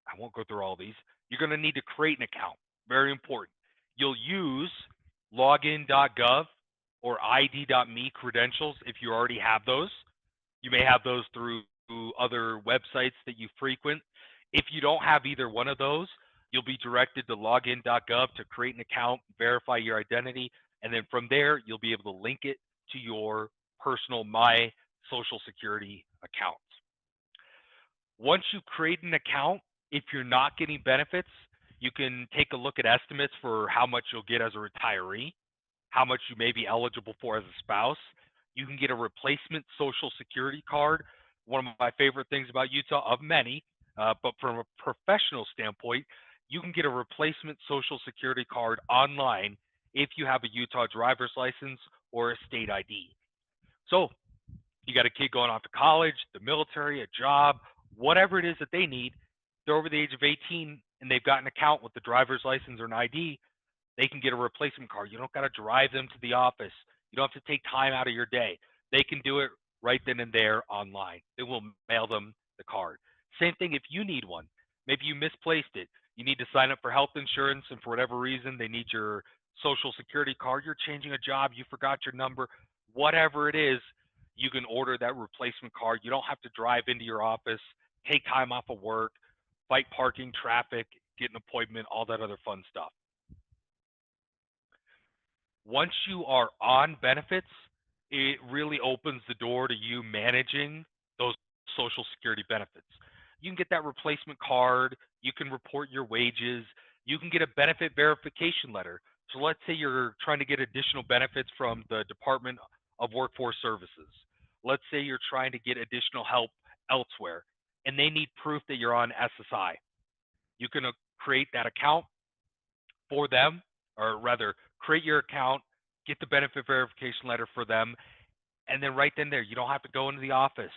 I won't go through all these. You're going to need to create an account. Very important. You'll use login.gov or id.me credentials if you already have those. You may have those through other websites that you frequent. If you don't have either one of those, you'll be directed to login.gov to create an account, verify your identity, and then from there, you'll be able to link it to your personal My Social Security account. Once you create an account, if you're not getting benefits, you can take a look at estimates for how much you'll get as a retiree, how much you may be eligible for as a spouse. You can get a replacement Social Security card. One of my favorite things about Utah, of many, but from a professional standpoint, you can get a replacement Social Security card online if you have a Utah driver's license or a state ID. So you got a kid going off to college, the military, a job, whatever it is that they need, they're over the age of 18 and they've got an account with the driver's license or an ID, they can get a replacement card. You don't got to drive them to the office. You don't have to take time out of your day. They can do it right then and there online. They will mail them the card. Same thing if you need one. Maybe you misplaced it. You need to sign up for health insurance, and for whatever reason, they need your Social Security card. You're changing a job. You forgot your number. Whatever it is, you can order that replacement card. You don't have to drive into your office, take time off of work, fight parking, traffic, get an appointment, all that other fun stuff. Once you are on benefits, it really opens the door to you managing those Social Security benefits. You can get that replacement card, you can report your wages, you can get a benefit verification letter. So let's say you're trying to get additional benefits from the Department of Workforce Services. Let's say you're trying to get additional help elsewhere and they need proof that you're on SSI. You can create that account for them, or rather, create your account, get the benefit verification letter for them, and then right then there, you don't have to go into the office.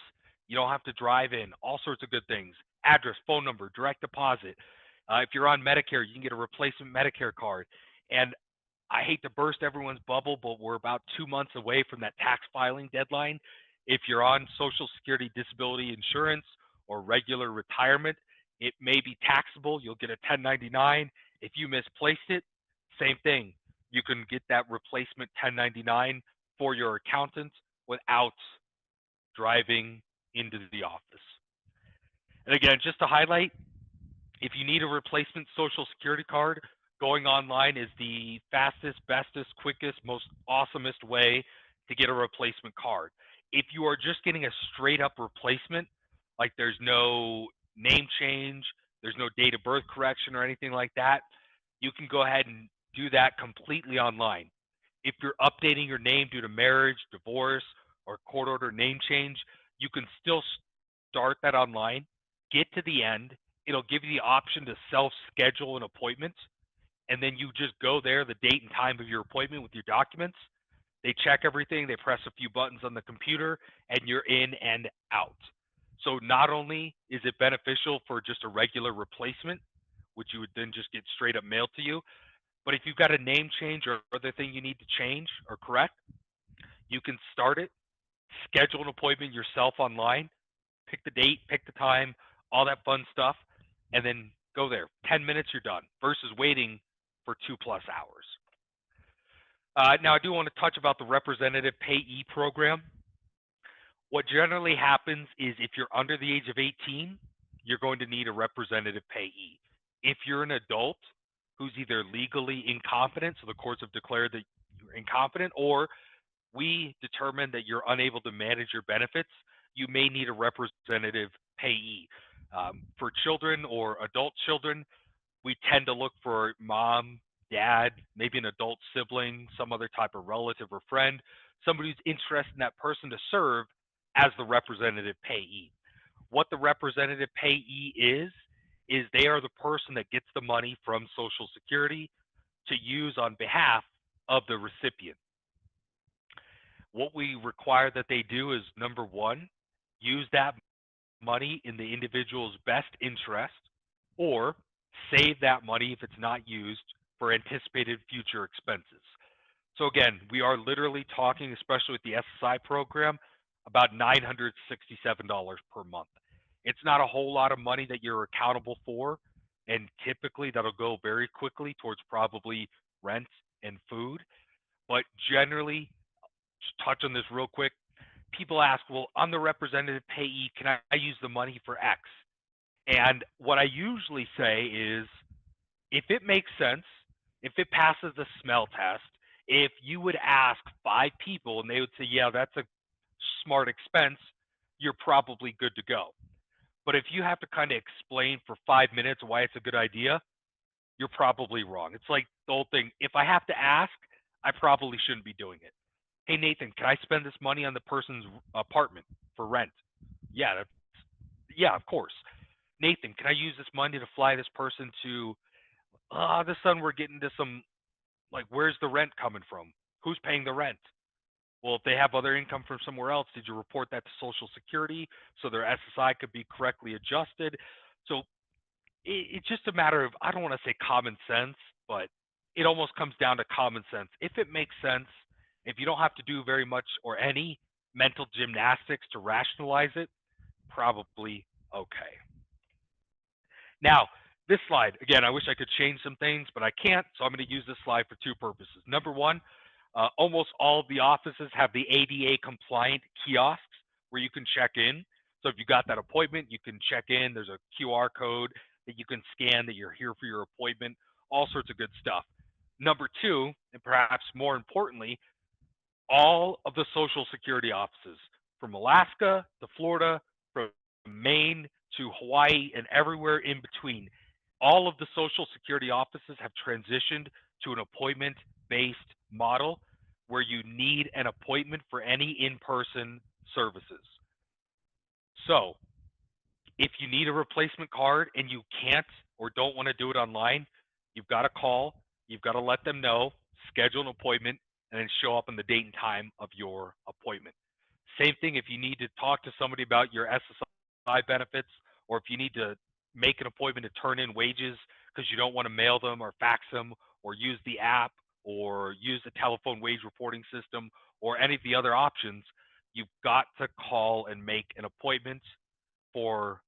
You don't have to drive in, all sorts of good things. Address, phone number, direct deposit. If you're on Medicare, you can get a replacement Medicare card. And I hate to burst everyone's bubble, but we're about 2 months away from that tax filing deadline. If you're on Social Security disability insurance or regular retirement, it may be taxable. You'll get a 1099. If you misplaced it, same thing. You can get that replacement 1099 for your accountant without driving into the office. And again, just to highlight, if you need a replacement Social Security card, going online is the fastest, bestest, quickest, most awesomest way to get a replacement card. If you are just getting a straight up replacement, like there's no name change, there's no date of birth correction or anything like that, you can go ahead and do that completely online. If you're updating your name due to marriage, divorce, or court order name change, you can still start that online, get to the end. It'll give you the option to self-schedule an appointment, and then you just go there, the date and time of your appointment with your documents. They check everything, they press a few buttons on the computer, and you're in and out. So not only is it beneficial for just a regular replacement, which you would then just get straight up mailed to you, but if you've got a name change or other thing you need to change or correct, you can start it schedule an appointment yourself online, pick the date, pick the time, all that fun stuff, and then go there. 10 minutes, you're done, versus waiting for 2+ hours. Now, I do want to touch about the representative payee program. What generally happens is if you're under the age of 18, you're going to need a representative payee. If you're an adult who's either legally incompetent, so the courts have declared that you're incompetent, or we determine that you're unable to manage your benefits, you may need a representative payee. For children or adult children, we tend to look for mom, dad, maybe an adult sibling, some other type of relative or friend, somebody who's interested in that person to serve as the representative payee. What the representative payee is they are the person that gets the money from Social Security to use on behalf of the recipient. What we require that they do is, number one, use that money in the individual's best interest, or save that money if it's not used for anticipated future expenses. So again, we are literally talking, especially with the SSI program, about $967 per month. It's not a whole lot of money that you're accountable for, and typically that'll go very quickly towards probably rent and food. But generally, just touch on this real quick. People ask, well, I'm the representative payee. Can I use the money for X? And what I usually say is, if it makes sense, if it passes the smell test, if you would ask 5 people and they would say, yeah, that's a smart expense, you're probably good to go. But if you have to kind of explain for 5 minutes why it's a good idea, you're probably wrong. It's like the old thing, if I have to ask, I probably shouldn't be doing it. Hey, Nathan, can I spend this money on the person's apartment for rent? Yeah, yeah, of course. Nathan, can I use this money to fly this person to, all of a sudden we're getting to some, like, where's the rent coming from? Who's paying the rent? Well, if they have other income from somewhere else, did you report that to Social Security so their SSI could be correctly adjusted? So it's just a matter of, I don't want to say common sense, but it almost comes down to common sense. If it makes sense, if you don't have to do very much or any mental gymnastics to rationalize it, probably okay. Now, this slide, again, I wish I could change some things, but I can't, so I'm going to use this slide for 2 purposes. Number one, almost all of the offices have the ADA compliant kiosks where you can check in. So if you got that appointment, you can check in. There's a QR code that you can scan that you're here for your appointment, all sorts of good stuff. Number two, and perhaps more importantly, all of the Social Security offices from Alaska to Florida, from Maine to Hawaii, and everywhere in between, all of the Social Security offices have transitioned to an appointment-based model where you need an appointment for any in-person services. So if you need a replacement card and you can't or don't want to do it online, you've got to call, you've got to let them know, schedule an appointment, and then show up on the date and time of your appointment. Same thing if you need to talk to somebody about your SSI benefits, or if you need to make an appointment to turn in wages because you don't want to mail them or fax them or use the app or use the telephone wage reporting system or any of the other options, you've got to call and make an appointment for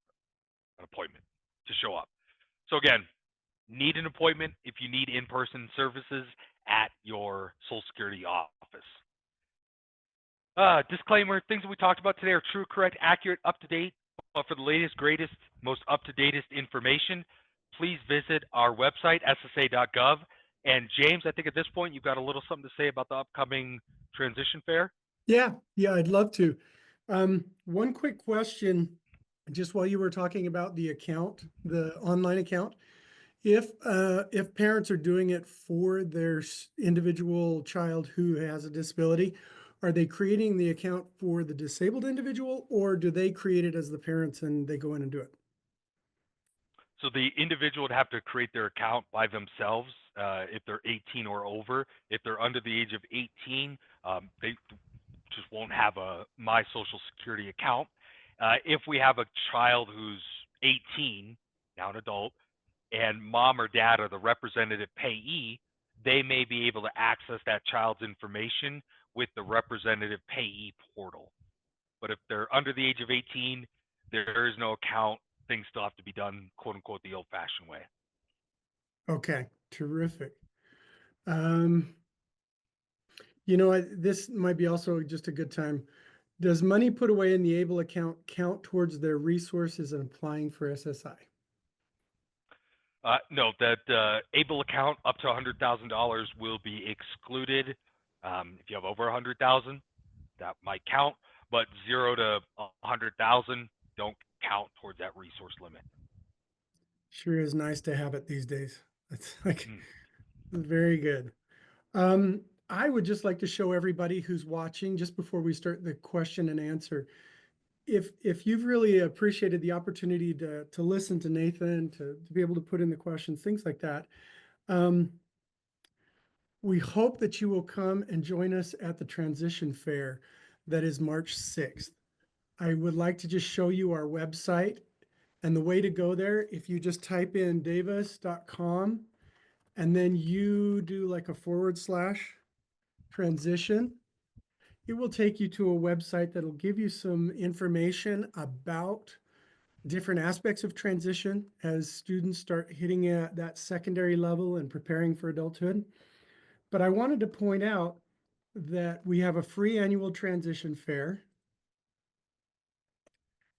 an appointment to show up. So again, need an appointment if you need in-person services at your Social Security office. Disclaimer, things that we talked about today are true, correct, accurate, up-to-date. But for the latest, greatest, most up-to-datest information, please visit our website, ssa.gov. And James, I think at this point, you've got a little something to say about the upcoming transition fair. Yeah, I'd love to. One quick question, just while you were talking about the account, the online account. If parents are doing it for their individual child who has a disability, are they creating the account for the disabled individual, or do they create it as the parents and they go in and do it? So the individual would have to create their account by themselves if they're 18 or over. If they're under the age of 18, they just won't have a My Social Security account. If we have a child who's 18, now an adult, and mom or dad are the representative payee, they may be able to access that child's information with the representative payee portal. But if they're under the age of 18, there is no account. Things still have to be done, quote unquote, the old-fashioned way. Okay, terrific. This might be also just a good time. Does money put away in the ABLE account count towards their resources and applying for SSI? No, that ABLE account up to $100,000 will be excluded. If you have over 100,000, that might count, but 0 to 100,000 don't count towards that resource limit. Sure is nice to have it these days. It's like Mm. very good. I would just like to show everybody who's watching, just before we start the question and answer, if you've really appreciated the opportunity to listen to Nathan, to be able to put in the questions, things like that. We hope that you will come and join us at the transition fair that is March 6th. I would like to just show you our website, and the way to go there, if you just type in davis.com and then you do like a / transition, it will take you to a website that'll give you some information about different aspects of transition as students start hitting at that secondary level and preparing for adulthood. But I wanted to point out that we have a free annual transition fair.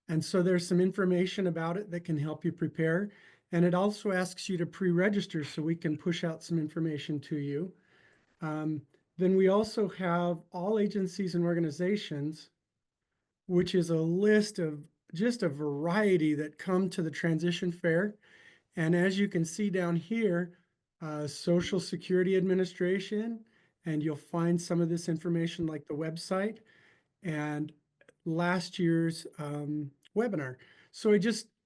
And so there's some information about it that can help you prepare. And it also asks you to pre-register so we can push out some information to you. Then we also have all agencies and organizations, which is a list of just a variety that come to the transition fair. And as you can see down here, Social Security Administration, and you'll find some of this information like the website and last year's webinar. So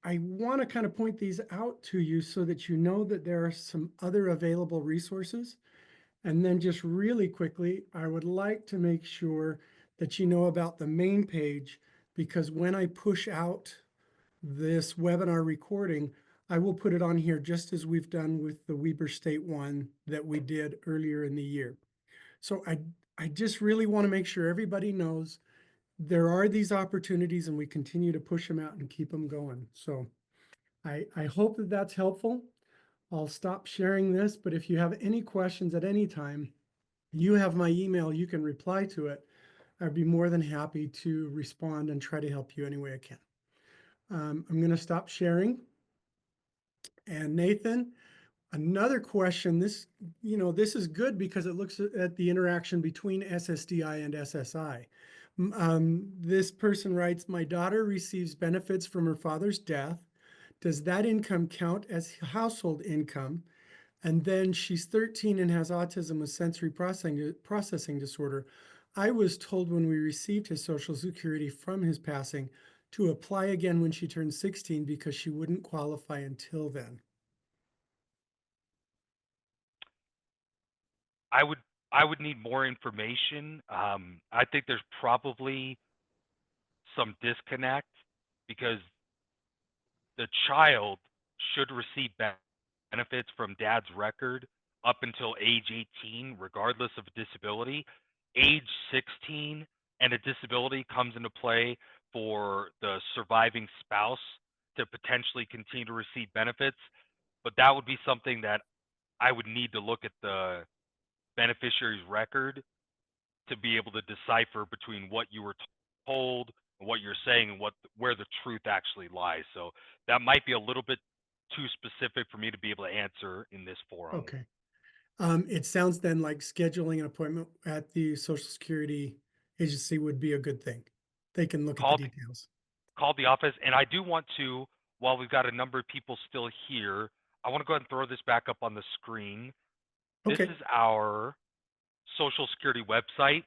I want to kind of point these out to you so that you know that there are some other available resources. And then just really quickly, I would like to make sure that you know about the main page, because when I push out this webinar recording, I will put it on here just as we've done with the Weber State one that we did earlier in the year. So I just really want to make sure everybody knows there are these opportunities and we continue to push them out and keep them going. So I hope that that's helpful. I'll stop sharing this, but if you have any questions at any time, you have my email, you can reply to it. I'd be more than happy to respond and try to help you any way I can. I'm going to stop sharing. And Nathan, another question, this is good because it looks at the interaction between SSDI and SSI. This person writes, my daughter receives benefits from her father's death. Does that income count as household income? And then she's 13 and has autism with sensory processing disorder. I was told when we received his Social Security from his passing to apply again when she turned 16 because she wouldn't qualify until then. I would I would need more information. I think there's probably some disconnect because the child should receive benefits from dad's record up until age 18, regardless of disability. Age 16 and a disability comes into play for the surviving spouse to potentially continue to receive benefits. But that would be something that I would need to look at the beneficiary's record to be able to decipher between what you were told and what you're saying and where the truth actually lies. So that might be a little bit too specific for me to be able to answer in this forum. Okay. It sounds then like scheduling an appointment at the Social Security agency would be a good thing. They can look at the Call details. the office, and I do want to, while we've got a number of people still here, I want to go ahead and throw this back up on the screen. This Okay. is our Social Security website,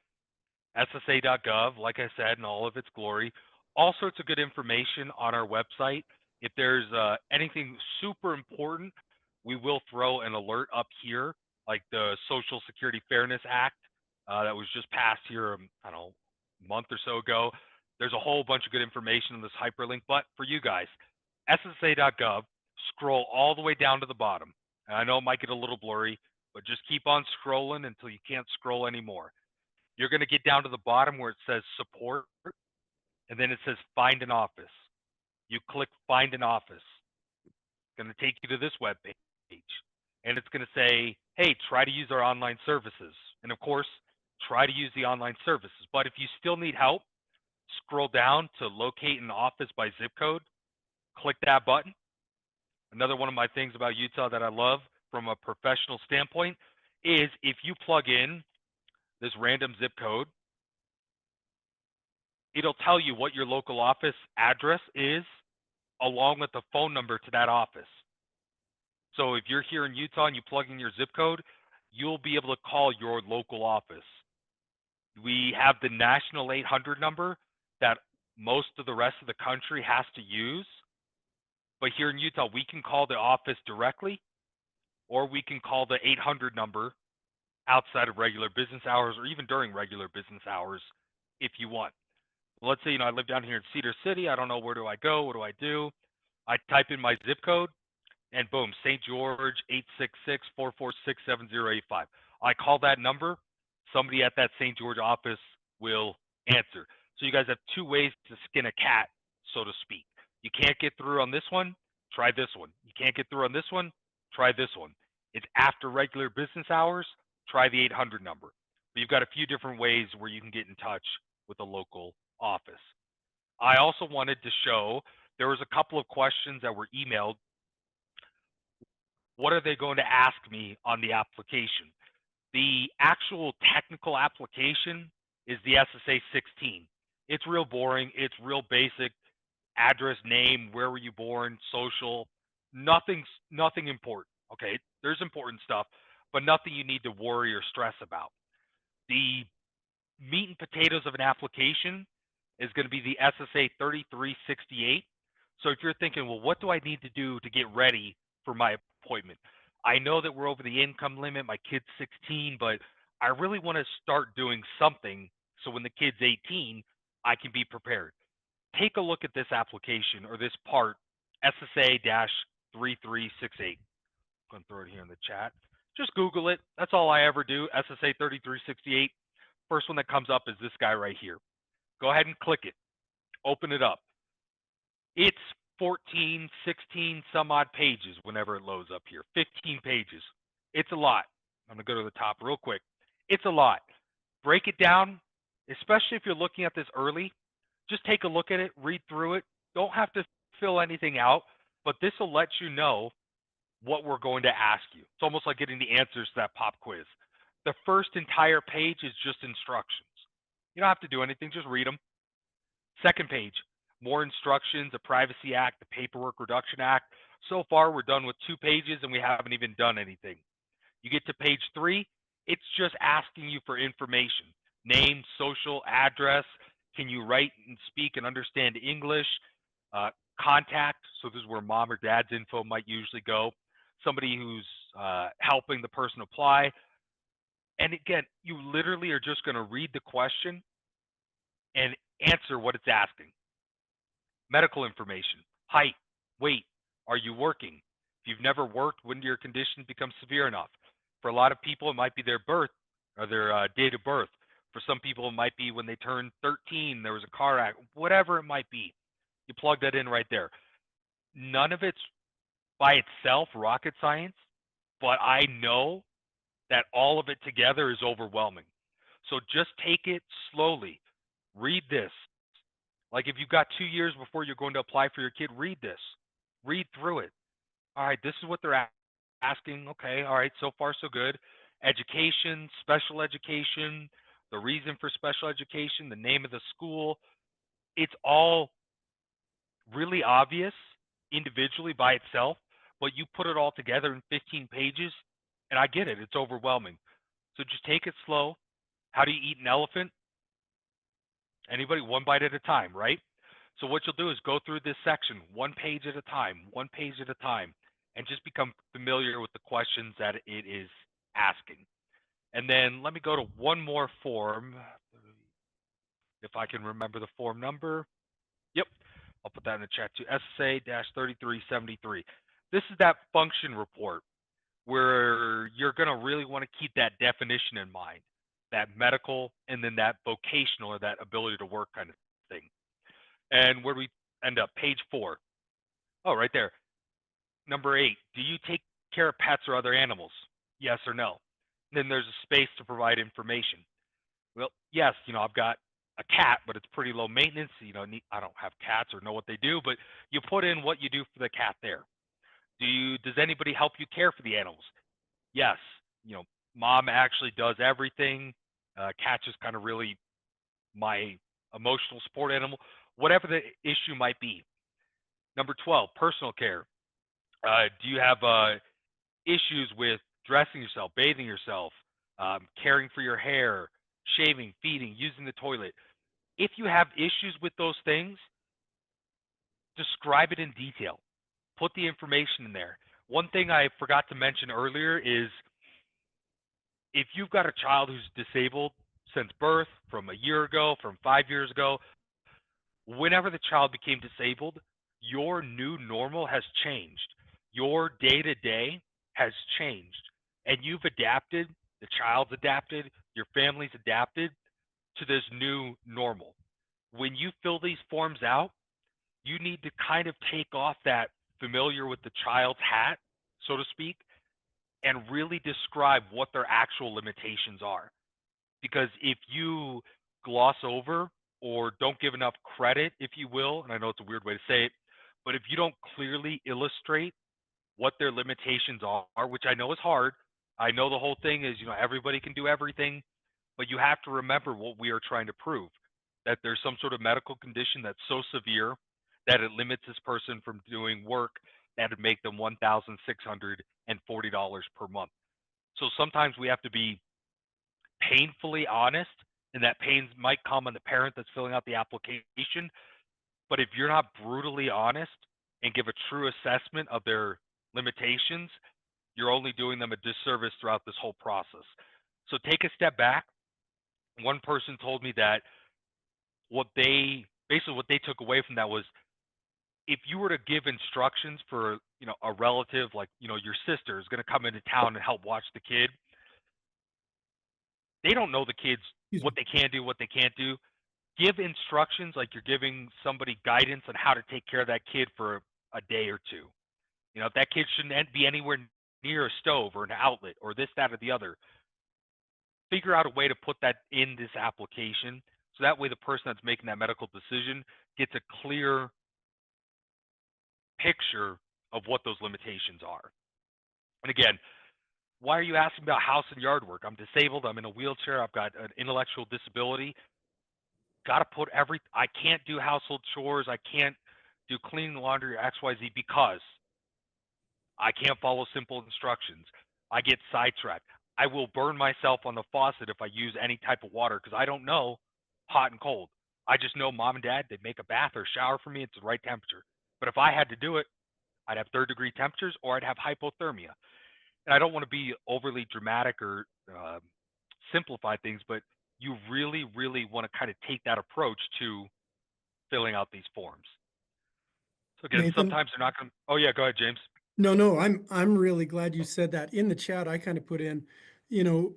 ssa.gov, like I said, in all of its glory. All sorts of good information on our website. If there's anything super important, we will throw an alert up here, like the Social Security Fairness Act that was just passed here, I don't know, a month or so ago. There's a whole bunch of good information in this hyperlink, but for you guys, ssa.gov, scroll all the way down to the bottom. And I know it might get a little blurry, but just keep on scrolling until you can't scroll anymore. You're going to get down to the bottom where it says support. and then it says find an office. You click find an office. It's going to take you to this web page, and it's going to say, hey, try to use our online services. And of course, try to use the online services. But if you still need help, scroll down to locate an office by zip code, click that button. Another one of my things about Utah that I love from a professional standpoint is if you plug in this random zip code, it'll tell you what your local office address is along with the phone number to that office. So if you're here in Utah and you plug in your zip code, you'll be able to call your local office. We have the national 800 number that most of the rest of the country has to use. But here in Utah, we can call the office directly, or we can call the 800 number outside of regular business hours or even during regular business hours if you want. Let's say, I live down here in Cedar City. I don't know, where do I go? What do I do? I type in my zip code, and boom, St. George, 866-446-7085. I call that number. Somebody at that St. George office will answer. So you guys have two ways to skin a cat, so to speak. You can't get through on this one, try this one. You can't get through on this one, try this one. It's after regular business hours, try the 800 number. But you've got a few different ways where you can get in touch with a local office. I also wanted to show there was a couple of questions that were emailed. What are they going to ask me on the application? The actual technical application is the SSA 16. It's real boring. It's real basic. Address, name, where were you born, social, nothing important. Okay, there's important stuff, but nothing you need to worry or stress about. The meat and potatoes of an application is going to be the SSA 3368. So if you're thinking, well, what do I need to do to get ready for my appointment? I know that we're over the income limit. My kid's 16, but I really want to start doing something so when the kid's 18, I can be prepared. Take a look at this application or this part, SSA-3368. I'm going to throw it here in the chat. Just Google it. That's all I ever do, SSA 3368. First one that comes up is this guy right here. Go ahead and click it. Open it up. It's 14, 16 some odd pages whenever it loads up here. 15 pages. It's a lot. I'm going to go to the top real quick. It's a lot. Break it down, especially if you're looking at this early. Just take a look at it, read through it. Don't have to fill anything out, but this will let you know what we're going to ask you. It's almost like getting the answers to that pop quiz. The first entire page is just instructions. You don't have to do anything, just read them. Second page, more instructions, the Privacy Act, the Paperwork Reduction Act. So far, we're done with 2 pages and we haven't even done anything. You get to page 3, it's just asking you for information. Name, social, address. Can you write and speak and understand English? Contact, so this is where mom or dad's info might usually go. Somebody who's helping the person apply. And again, you literally are just going to read the question and answer what it's asking. Medical information, height, weight, are you working? If you've never worked, when do your conditions become severe enough? For a lot of people, it might be their birth or their date of birth. For some people, it might be when they turn 13, there was a car accident, whatever it might be. You plug that in right there. None of it's by itself rocket science, but I know that all of it together is overwhelming. So just take it slowly. Read this. Like if you've got 2 years before you're going to apply for your kid, read this. Read through it. All right, this is what they're asking. Okay, all right, so far so good. Education, special education, the reason for special education, the name of the school. It's all really obvious individually by itself, but you put it all together in 15 pages, and I get it, it's overwhelming. So just take it slow. How do you eat an elephant? Anybody? One bite at a time, right? So what you'll do is go through this section 1 page at a time, 1 page at a time, and just become familiar with the questions that it is asking. And then let me go to one more form, if I can remember the form number. Yep, I'll put that in the chat too, SSA-3373. This is that function report where you're going to really want to keep that definition in mind, that medical and then that vocational or that ability to work kind of thing. And where do we end up? Page 4. Oh, right there. Number 8. Do you take care of pets or other animals? Yes or no? Then there's a space to provide information. Well, yes, I've got a cat, but it's pretty low maintenance. I don't have cats or know what they do, but you put in what you do for the cat there. Does anybody help you care for the animals? Yes. You know, Mom actually does everything. Cat just kind of really my emotional support animal, whatever the issue might be. Number 12, personal care. Do you have issues with dressing yourself, bathing yourself, caring for your hair, shaving, feeding, using the toilet? If you have issues with those things, describe it in detail. Put the information in there. One thing I forgot to mention earlier is if you've got a child who's disabled since birth, from a year ago, from 5 years ago, whenever the child became disabled, your new normal has changed. Your day to day has changed. And you've adapted, the child's adapted, your family's adapted to this new normal. When you fill these forms out, you need to kind of take off that familiar with the child's hat, so to speak, and really describe what their actual limitations are. Because if you gloss over or don't give enough credit, if you will, and I know it's a weird way to say it, but if you don't clearly illustrate what their limitations are, which I know is hard, I know the whole thing is, everybody can do everything, but you have to remember what we are trying to prove, that there's some sort of medical condition that's so severe that it limits this person from doing work that would make them $1,640 per month. So sometimes we have to be painfully honest, and that pain might come on the parent that's filling out the application. But if you're not brutally honest and give a true assessment of their limitations, you're only doing them a disservice throughout this whole process. So take a step back. One person told me that what they took away from that was if you were to give instructions for a relative like your sister is going to come into town and help watch the kid, they don't know the kids Excuse what me. they can do, what they can't do. Give instructions like you're giving somebody guidance on how to take care of that kid for a day or two. If that kid shouldn't be anywhere near a stove or an outlet or this, that, or the other, figure out a way to put that in this application so that way the person that's making that medical decision gets a clear picture of what those limitations are. And again, why are you asking about house and yard work? I'm disabled. I'm in a wheelchair. I've got an intellectual disability. Got to put I can't do household chores. I can't do cleaning, laundry, or XYZ because I can't follow simple instructions. I get sidetracked. I will burn myself on the faucet if I use any type of water because I don't know hot and cold. I just know mom and dad, they make a bath or shower for me. It's the right temperature. But if I had to do it, I'd have third-degree temperatures or I'd have hypothermia. And I don't want to be overly dramatic or simplify things, but you really, really want to kind of take that approach to filling out these forms. So again, Nathan? sometimes they're not going to. Oh yeah, go ahead, James. No, no, I'm really glad you said that. In the chat, I kind of put in, you know,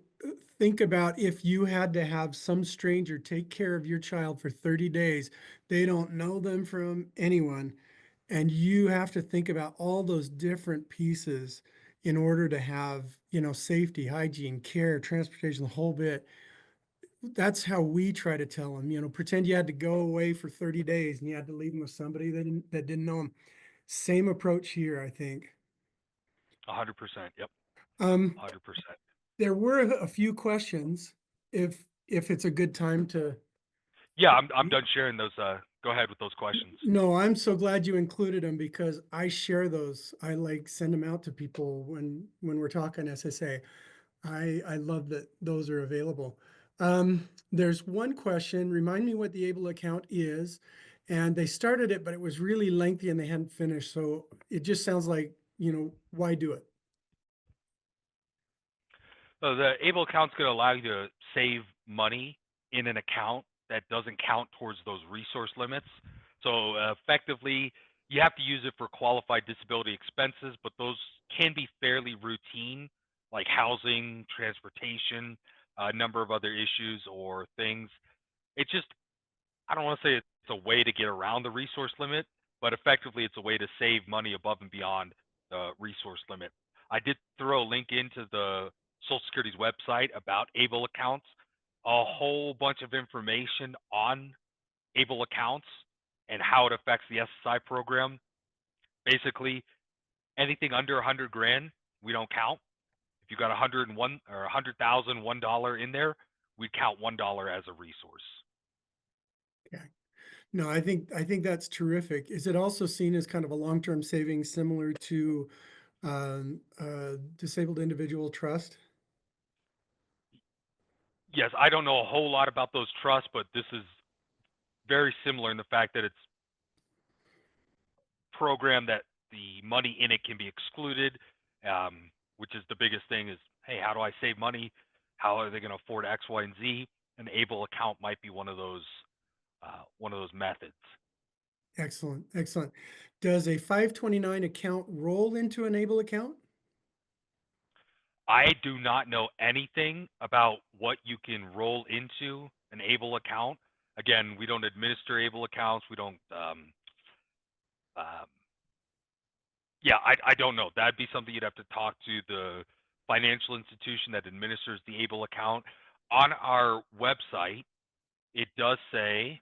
think about if you had to have some stranger take care of your child for 30 days. They don't know them from anyone, and you have to think about all those different pieces in order to have, safety, hygiene, care, transportation, the whole bit. That's how we try to tell them, pretend you had to go away for 30 days and you had to leave them with somebody that didn't know them. Same approach here, I think. 100%. Yep. Um, 100%. there were a few questions, if it's a good time to. Yeah, I'm done sharing those. Go ahead with those questions. No, I'm so glad you included them because I share those. I like send them out to people when we're talking SSA. I love that those are available. There's one question, remind me what the Able account is. And they started it, but it was really lengthy and they hadn't finished. So it just sounds like, why do it? So the Able account's going to allow you to save money in an account that doesn't count towards those resource limits. So effectively, you have to use it for qualified disability expenses, but those can be fairly routine, like housing, transportation, a number of other issues or things. It just I don't want to say it's a way to get around the resource limit, but effectively it's a way to save money above and beyond the resource limit. I did throw a link into the Social Security's website about ABLE accounts, a whole bunch of information on ABLE accounts and how it affects the SSI program. Basically, anything under 100 grand, we don't count. If you got 101 or 100,000 $1 in there, we count $1 as a resource. Okay. No, I think that's terrific. Is it also seen as kind of a long-term savings similar to disabled individual trust? Yes, I don't know a whole lot about those trusts, but this is very similar in the fact that it's programmed that the money in it can be excluded, which is the biggest thing is, hey, how do I save money? How are they going to afford X, Y, and Z? An ABLE account might be one of those methods. Excellent, excellent. Does a 529 account roll into an ABLE account? I do not know anything about what you can roll into an ABLE account. Again, we don't administer ABLE accounts. We don't. Um, yeah, I don't know. That'd be something you'd have to talk to the financial institution that administers the ABLE account. On our website, it does say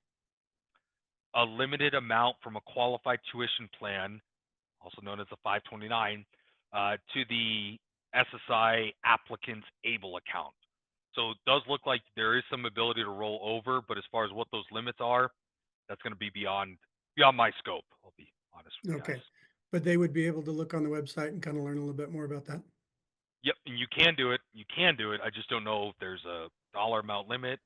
a limited amount from a qualified tuition plan, also known as a 529, to the SSI applicant's ABLE account. So it does look like there is some ability to roll over, but as far as what those limits are, that's going to be beyond my scope. I'll be honest with you guys. Okay, but they would be able to look on the website and kind of learn a little bit more about that. Yep, and you can do it. You can do it. I just don't know if there's a dollar amount limit.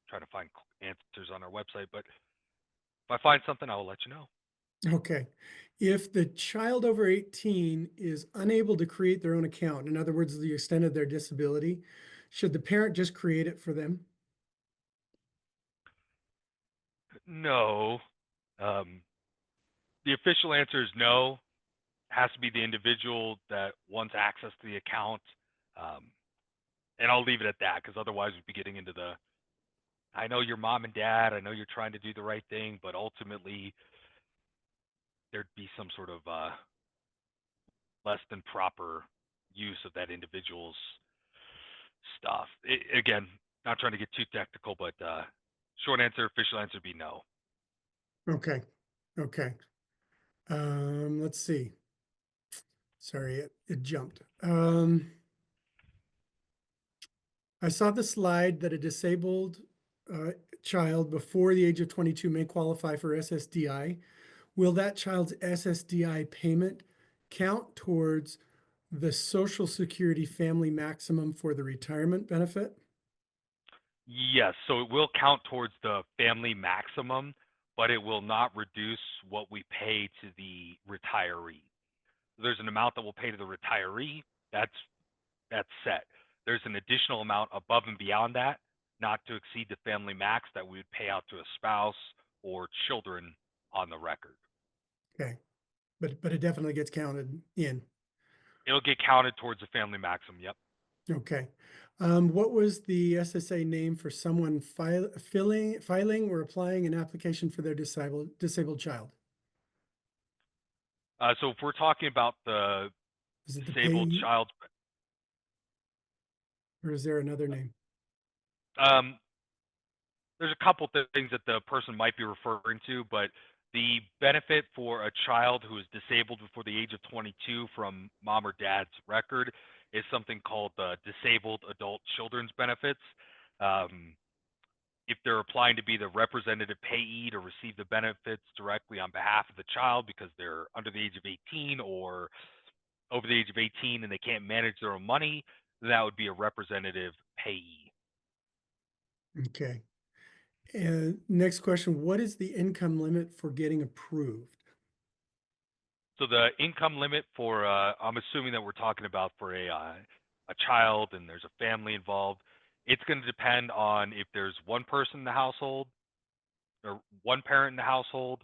Trying to find answers on our website, but if I find something, I will let you know. Okay. If the child over 18 is unable to create their own account, in other words, the extent of their disability, should the parent just create it for them? No. Um, the official answer is no. It has to be the individual that wants access to the account. Um, and I'll leave it at that because otherwise we'd be getting into the I know your mom and dad, I know you're trying to do the right thing, but ultimately there'd be some sort of less than proper use of that individual's stuff. Again, not trying to get too technical, but short answer, official answer would be no. Okay. Okay. Let's see. Sorry, it jumped. I saw the slide that a disabled child before the age of 22 may qualify for SSDI. Will that child's SSDI payment count towards the Social Security family maximum for the retirement benefit? Yes, so it will count towards the family maximum, but it will not reduce what we pay to the retiree. There's an amount that we'll pay to the retiree. That's set. There's an additional amount above and beyond that, not to exceed the family max that we would pay out to a spouse or children on the record. Okay, but it definitely gets counted in. It'll get counted towards the family maximum. Yep. Okay. What was the SSA name for someone filing or applying an application for their disabled child? So if we're talking about the Is it the disabled payee child, or is there another name? um, there's a couple things that the person might be referring to, but the benefit for a child who is disabled before the age of 22 from mom or dad's record is something called the Disabled Adult Children's Benefits. Um, if they're applying to be the representative payee to receive the benefits directly on behalf of the child because they're under the age of 18 or over the age of 18 and they can't manage their own money, that would be a representative payee. Okay. And next question, what is the income limit for getting approved? So the income limit for, I'm assuming that we're talking about for a child and there's a family involved. It's going to depend on if there's one person in the household or one parent in the household,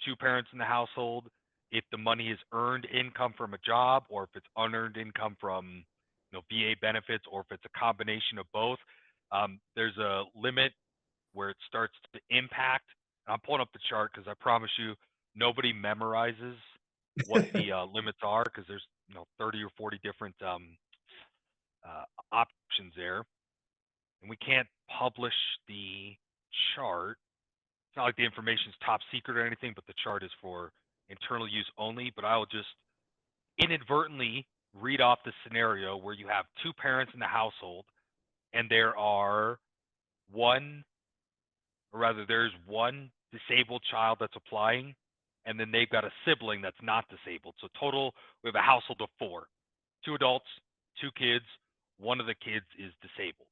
two parents in the household, if the money is earned income from a job or if it's unearned income from VA benefits or if it's a combination of both. There's a limit where it starts to impact. I'm pulling up the chart because I promise you, nobody memorizes what the limits are because there's 30 or 40 different options there, and we can't publish the chart. It's not like the information's top secret or anything, but the chart is for internal use only. But I'll just inadvertently read off the scenario where you have two parents in the household, and there are one, or rather, there's one disabled child that's applying, and then they've got a sibling that's not disabled. So total, we have a household of four, two adults, two kids. One of the kids is disabled.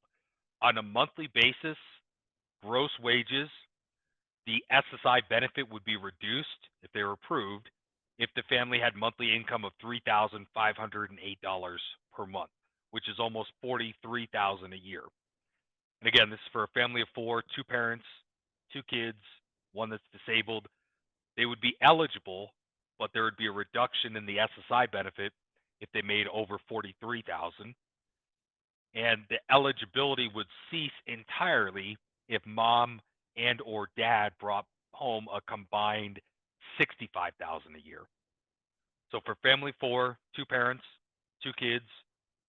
On a monthly basis, gross wages, the SSI benefit would be reduced if they were approved if the family had monthly income of $3,508 per month, which is almost $43,000 a year. And again, this is for a family of four, two parents, two kids, one that's disabled. They would be eligible, but there would be a reduction in the SSI benefit if they made over 43,000, and the eligibility would cease entirely if mom and or dad brought home a combined 65,000 a year. So for family four, two parents, two kids,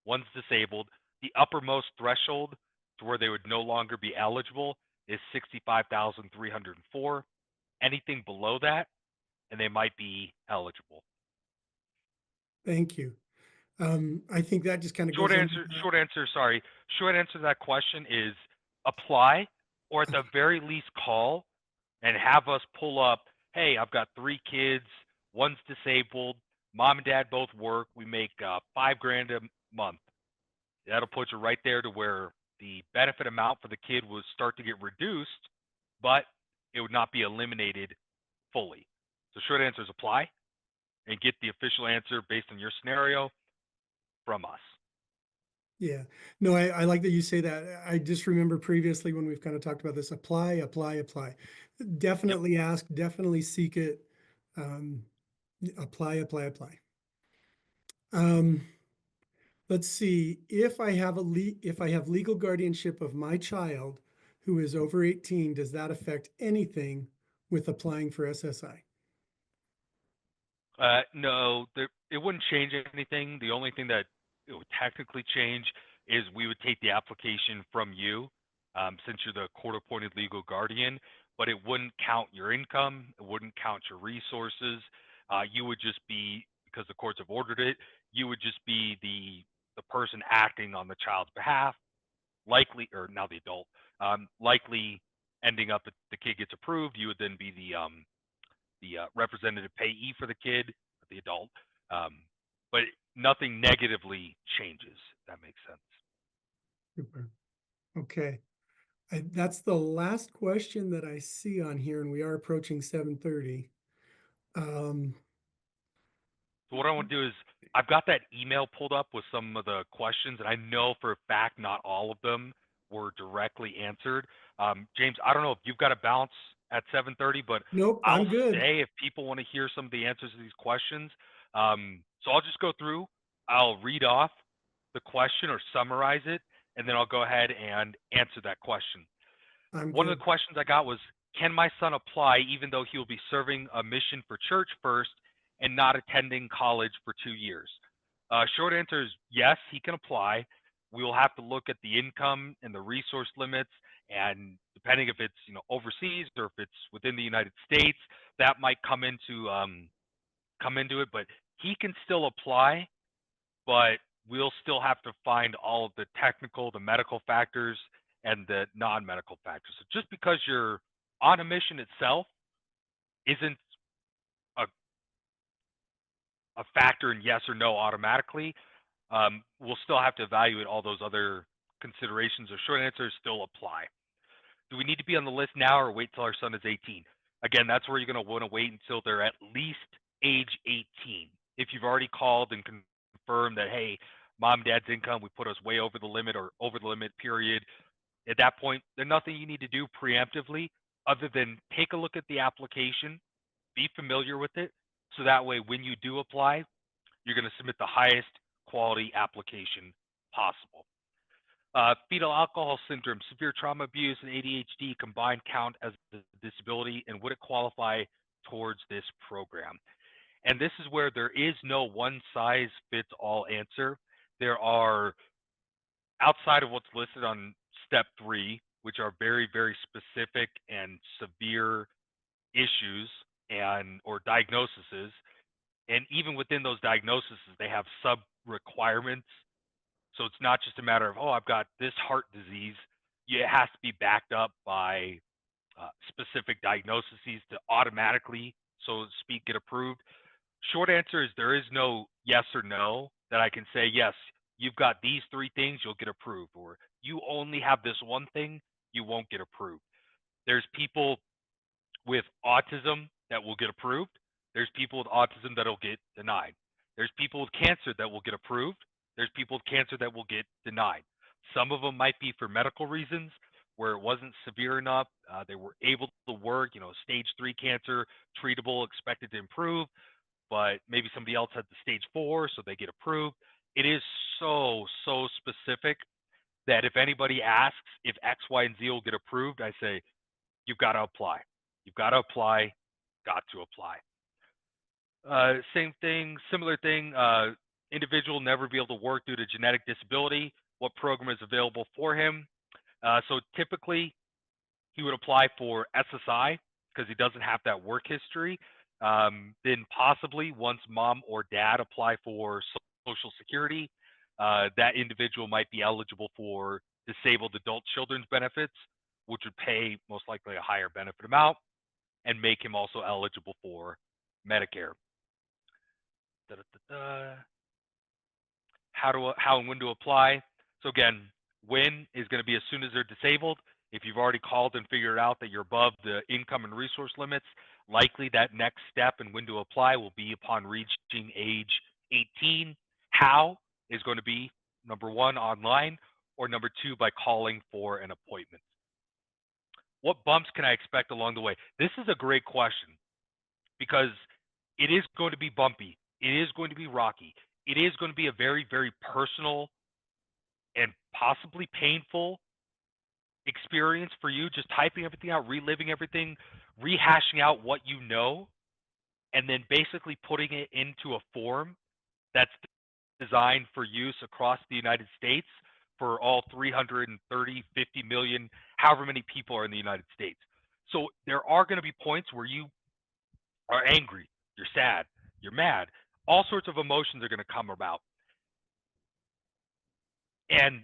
one's disabled, the uppermost threshold to where they would no longer be eligible is 65,304. Anything below that, and they might be eligible. Thank you. I think that just kind of Short goes under answer, that. short answer, sorry. Short answer to that question is apply, or at the very least call and have us pull up, hey, I've got three kids, one's disabled, mom and dad both work, we make $5,000 a month. That'll put you right there to where the benefit amount for the kid would start to get reduced, but it would not be eliminated fully. So short answer is apply and get the official answer based on your scenario from us. Yeah. No, I like that you say that. I just remember previously when we've kind of talked about this, apply, apply, apply. Yep. Definitely ask, definitely seek it. Um, apply, apply, apply. Um, let's see. If I have legal guardianship of my child who is over 18, does that affect anything with applying for SSI? No, it wouldn't change anything. The only thing that it would technically change is we would take the application from you, since you're the court-appointed legal guardian, but it wouldn't count your income. It wouldn't count your resources. You would just be, because the courts have ordered it, you would just be the person acting on the child's behalf, likely, or now the adult, likely ending up if the kid gets approved, you would then be the representative payee for the kid, the adult. Um, but nothing negatively changes. If that makes sense. Super. Okay. That's the last question that I see on here, and we are approaching 7:30. Um, So what I want to do is I've got that email pulled up with some of the questions, and I know for a fact not all of them were directly answered. James, I don't know if you've got a bounce at 7:30, but nope, I'll I'm good. stay if people want to hear some of the answers to these questions. So I'll just go through. I'll read off the question or summarize it, and then I'll go ahead and answer that question. I'm One of good. the questions I got was, can my son apply even though he will be serving a mission for church first and not attending college for 2 years? Short answer is yes, he can apply. We will have to look at the income and the resource limits, and depending if it's overseas or if it's within the United States, that might come into it. But he can still apply, but we'll still have to find all of the technical, the medical factors, and the non-medical factors. So just because you're on a mission itself isn't a, a factor in yes or no automatically. We'll still have to evaluate all those other considerations. The short answer is still apply. Do we need to be on the list now or wait till our son is 18? Again, that's where you're going to want to wait until they're at least age 18. If you've already called and confirmed that, hey, mom and dad's income, we put us way over the limit or over the limit period, at that point, there's nothing you need to do preemptively other than take a look at the application, be familiar with it, so that way when you do apply, you're going to submit the highest quality application possible. Fetal alcohol syndrome, severe trauma abuse, and ADHD combined count as a disability, and would it qualify towards this program? And this is where there is no one size fits all answer. There are, outside of what's listed on step 3, which are very, very specific and severe issues and or diagnoses, and even within those diagnoses, they have sub requirements. So it's not just a matter of, oh, I've got this heart disease. It has to be backed up by specific diagnoses to automatically, so to speak, get approved. Short answer is there is no yes or no that I can say, yes, you've got these 3 things, you'll get approved, or you only have this one thing, you won't get approved. There's people with autism that will get approved. There's people with autism that'll get denied. There's people with cancer that will get approved. There's people with cancer that will get denied. Some of them might be for medical reasons where it wasn't severe enough. They were able to work, stage 3 cancer, treatable, expected to improve, but maybe somebody else had the stage 4, so they get approved. It is so, so specific that if anybody asks if X, Y, and Z will get approved, I say, you've got to apply. You've got to apply, got to apply. Same thing, similar thing, individual never be able to work due to genetic disability. What program is available for him? So typically, he would apply for SSI because he doesn't have that work history. Then possibly once mom or dad apply for Social Security, that individual might be eligible for disabled adult children's benefits, which would pay most likely a higher benefit amount and make him also eligible for Medicare. How and when to apply. So again, when is going to be as soon as they're disabled. If you've already called and figured out that you're above the income and resource limits, likely that next step and when to apply will be upon reaching age 18. How is going to be number 1, online, or number 2, by calling for an appointment. What bumps can I expect along the way? This is a great question because it is going to be bumpy. It is going to be rocky. It is going to be a very, very personal and possibly painful experience for you, just typing everything out, reliving everything, rehashing out what you know, and then basically putting it into a form that's designed for use across the United States for all 330, 50 million, however many people are in the United States. So there are going to be points where you are angry, you're sad, you're mad. All sorts of emotions are going to come about. And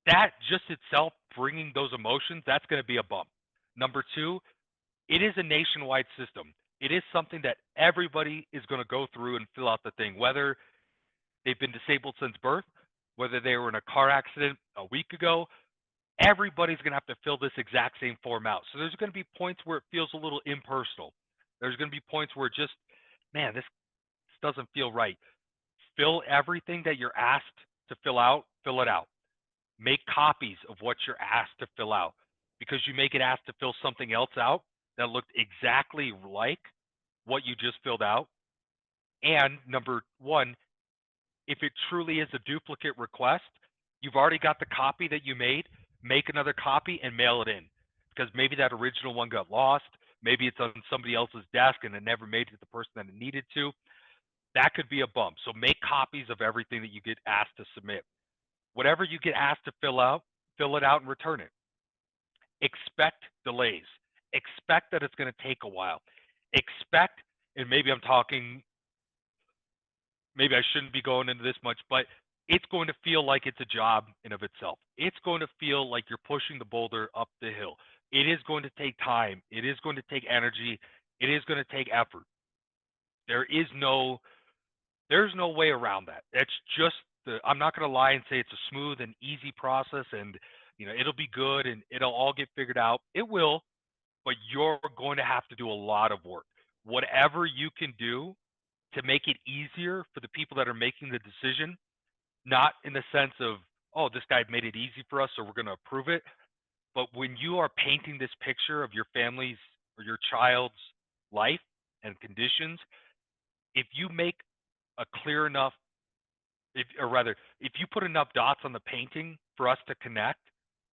that just itself, bringing those emotions, that's going to be a bump. Number 2, it is a nationwide system. It is something that everybody is going to go through and fill out the thing, whether they've been disabled since birth, whether they were in a car accident a week ago. Everybody's going to have to fill this exact same form out. So there's going to be points where it feels a little impersonal. There's going to be points where just, man, this doesn't feel right. Fill everything that you're asked to fill out, fill it out. Make copies of what you're asked to fill out, because you may get asked to fill something else out that looked exactly like what you just filled out. And number 1, if it truly is a duplicate request, you've already got the copy that you made, make another copy and mail it in, because maybe that original one got lost. Maybe it's on somebody else's desk and it never made it to the person that it needed to. That could be a bump. So make copies of everything that you get asked to submit. Whatever you get asked to fill out, fill it out and return it. Expect delays. Expect that it's going to take a while. Expect, and maybe I'm talking, maybe I shouldn't be going into this much, but it's going to feel like it's a job in of itself. It's going to feel like you're pushing the boulder up the hill. It is going to take time. It is going to take energy. It is going to take effort. There's no way around that. That's just I'm not going to lie and say it's a smooth and easy process and it'll be good and it'll all get figured out. It will, but you're going to have to do a lot of work. Whatever you can do to make it easier for the people that are making the decision, not in the sense of, oh, this guy made it easy for us, so we're going to approve it. But when you are painting this picture of your family's or your child's life and conditions, if you make a clear enough, if you put enough dots on the painting for us to connect,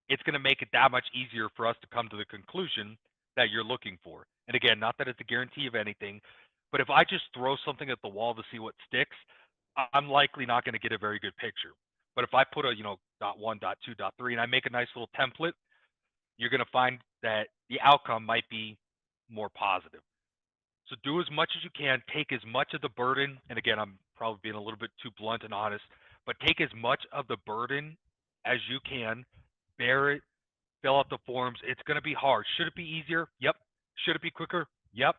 it's going to make it that much easier for us to come to the conclusion that you're looking for. And again, not that it's a guarantee of anything, but if I just throw something at the wall to see what sticks, I'm likely not going to get a very good picture. But if I put a, dot one, dot two, dot three, and I make a nice little template, you're going to find that the outcome might be more positive. So do as much as you can, take as much of the burden, and again, I'm probably being a little bit too blunt and honest, but take as much of the burden as you can, bear it, fill out the forms. It's going to be hard. Should it be easier? Yep. Should it be quicker? Yep.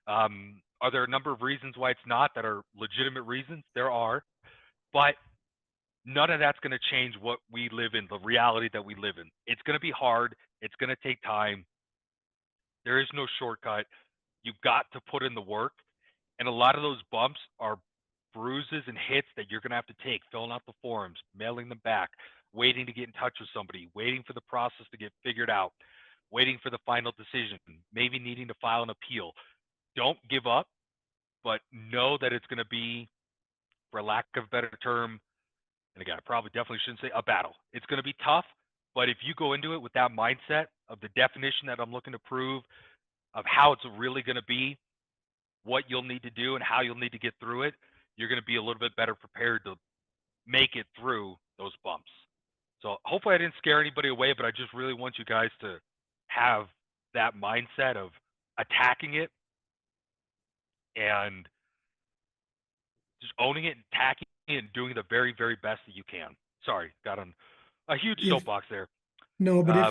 Are there a number of reasons why it's not that are legitimate reasons? There are, but none of that's going to change what we live in, the reality that we live in. It's going to be hard. It's going to take time. There is no shortcut. You've got to put in the work. And a lot of those bumps are bruises and hits that you're going to have to take, filling out the forms, mailing them back, waiting to get in touch with somebody, waiting for the process to get figured out, waiting for the final decision, maybe needing to file an appeal. Don't give up, but know that it's going to be, for lack of a better term, and again, I probably definitely shouldn't say a battle. It's going to be tough, but if you go into it with that mindset of the definition that I'm looking to prove, of how it's really going to be, what you'll need to do, and how you'll need to get through it, you're going to be a little bit better prepared to make it through those bumps. So hopefully I didn't scare anybody away, but I just really want you guys to have that mindset of attacking it and just owning it and attacking it and doing the very, very best that you can. Sorry, got on a huge If soapbox there. no, but Um,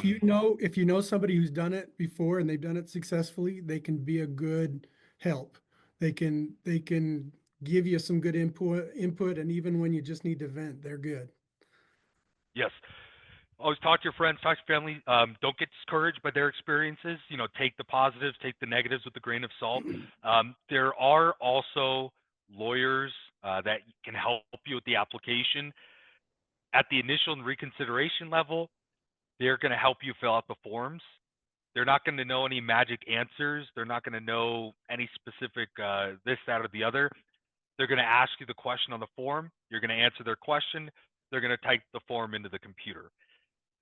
if you know somebody who's done it before and they've done it successfully, they can be a good help. They can give you some good input, and even when you just need to vent, they're good. yes, always talk to your friends, talk to your family. Don't get discouraged by their experiences. Take the positives, take the negatives with a grain of salt. There are also lawyers that can help you with the application. At the initial and reconsideration level, they're going to help you fill out the forms. They're not going to know any magic answers. They're not going to know any specific this, that, or the other. They're going to ask you the question on the form. You're going to answer their question. They're going to type the form into the computer.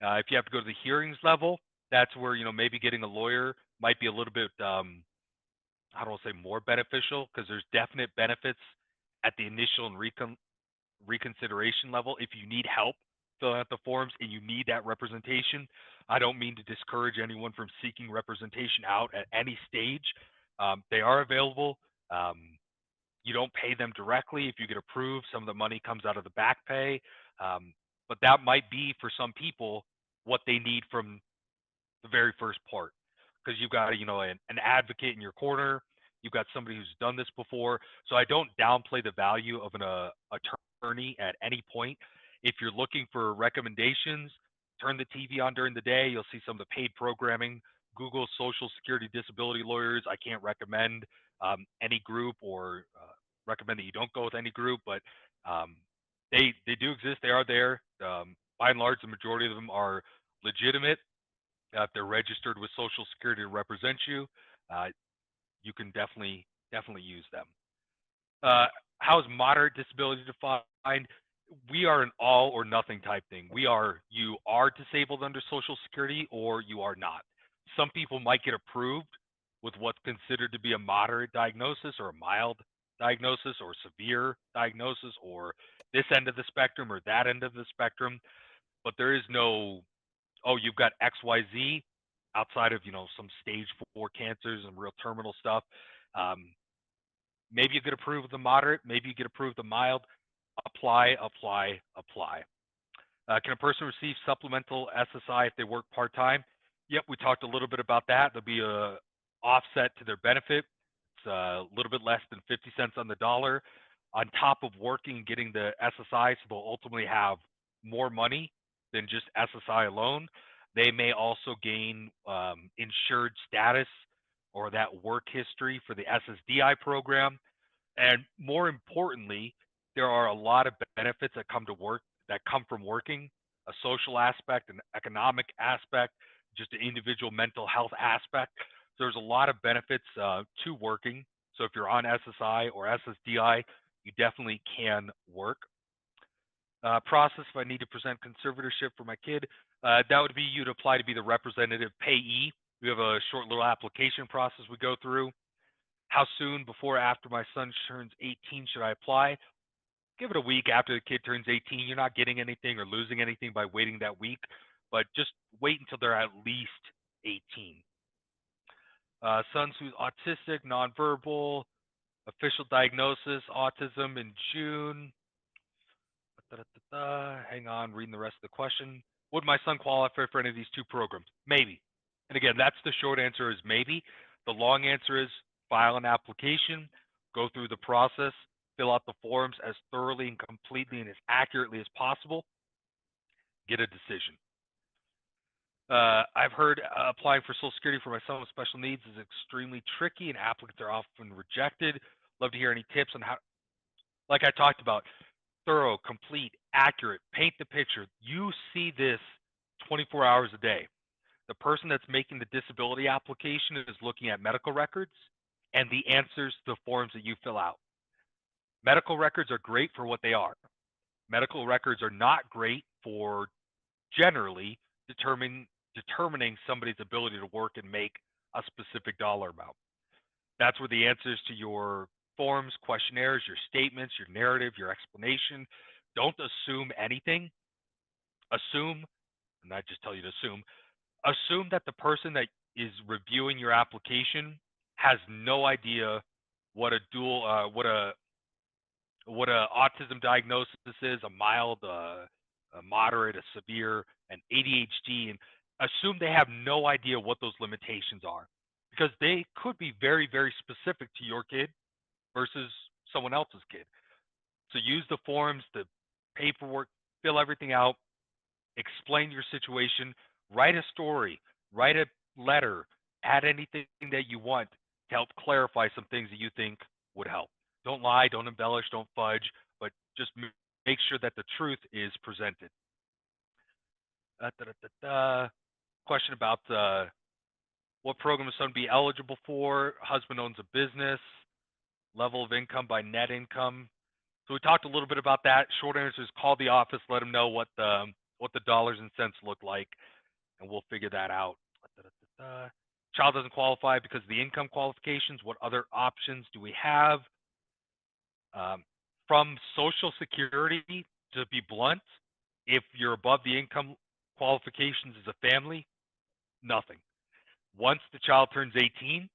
If you have to go to the hearings level, that's where maybe getting a lawyer might be a little bit I don't want to say more beneficial, because there's definite benefits at the initial and reconsideration level if you need help filling out the forms and you need that representation. I don't mean to discourage anyone from seeking representation out at any stage. They are available. Um, you don't pay them directly. If you get approved, some of the money comes out of the back pay. But that might be for some people what they need from the very first part, because you've got an advocate in your corner. You've got somebody who's done this before. So I don't downplay the value of an attorney at any point. If you're looking for recommendations, turn the TV on during the day. You'll see some of the paid programming. Google Social Security Disability Lawyers. I can't recommend any group, or recommend that you don't go with any group, but um, they do exist. They are there. By and large, the majority of them are legitimate. If they're registered with Social Security to represent you, uh, you can definitely use them. How is moderate disability defined? We are an all or nothing type thing. You are disabled under Social Security or you are not. Some people might get approved with what's considered to be a moderate diagnosis or a mild diagnosis or severe diagnosis, or this end of the spectrum or that end of the spectrum. But there is no, oh, you've got XYZ outside of, some stage 4 cancers and real terminal stuff. Um, Maybe you get approved the moderate, maybe you get approved the mild. Apply, apply, apply. Can a person receive supplemental SSI if they work part-time? Yep, we talked a little bit about that. There'll be a offset to their benefit. It's a little bit less than 50 cents on the dollar. On top of working and getting the SSI, so they'll ultimately have more money than just SSI alone. They may also gain insured status or that work history for the SSDI program. And more importantly, there are a lot of benefits that come from working, a social aspect, an economic aspect, just an individual mental health aspect. So there's a lot of benefits to working. So if you're on SSI or SSDI, you definitely can work. Process if I need to present conservatorship for my kid. That would be you'd apply to be the representative payee. We have a short little application process we go through. How soon before or after my son turns 18 should I apply? Give it a week after the kid turns 18. You're not getting anything or losing anything by waiting that week, but just wait until they're at least 18. Son's who's autistic, nonverbal, official diagnosis, autism in June. Hang on, reading the rest of the question. Would my son qualify for any of these two programs? Maybe. And again, that's the short answer is maybe. The long answer is file an application, go through the process, fill out the forms as thoroughly and completely and as accurately as possible, get a decision. I've heard applying for Social Security for my son with special needs is extremely tricky and applicants are often rejected. Love to hear any tips on how, like I talked about, thorough, complete, accurate, paint the picture. You see this 24 hours a day. The person that's making the disability application is looking at medical records and the answers to the forms that you fill out. Medical records are great for what they are. Medical records are not great for generally determining somebody's ability to work and make a specific dollar amount. That's where the answers to your forms, questionnaires, your statements, your narrative, your explanation. Don't assume anything. Assume, and I just tell you to assume that the person that is reviewing your application has no idea what a autism diagnosis is, a mild, a moderate, a severe, an ADHD, and assume they have no idea what those limitations are because they could be very, very specific to your kid versus someone else's kid. So use the forms, the paperwork, fill everything out, explain your situation, write a story, write a letter, add anything that you want to help clarify some things that you think would help. Don't lie, don't embellish, don't fudge, but just make sure that the truth is presented. Question about what program is son be eligible for? Husband owns a business. Level of income by net income. So we talked a little bit about that. Short answer is call the office, let them know what the dollars and cents look like, and we'll figure that out. Child doesn't qualify because of the income qualifications. What other options do we have? From Social Security, to be blunt, if you're above the income qualifications as a family, nothing. Once the child turns 18,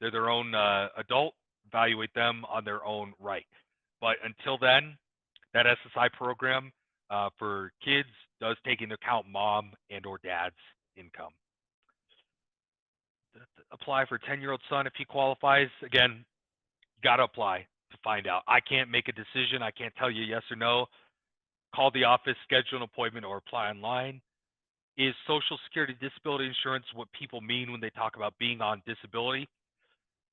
they're their own adult. Evaluate them on their own right. But until then, that SSI program for kids does take into account mom and or dad's income. Apply for a 10-year-old son if he qualifies. Again, you got to apply to find out. I can't make a decision. I can't tell you yes or no. Call the office, schedule an appointment, or apply online. Is Social Security disability insurance what people mean when they talk about being on disability?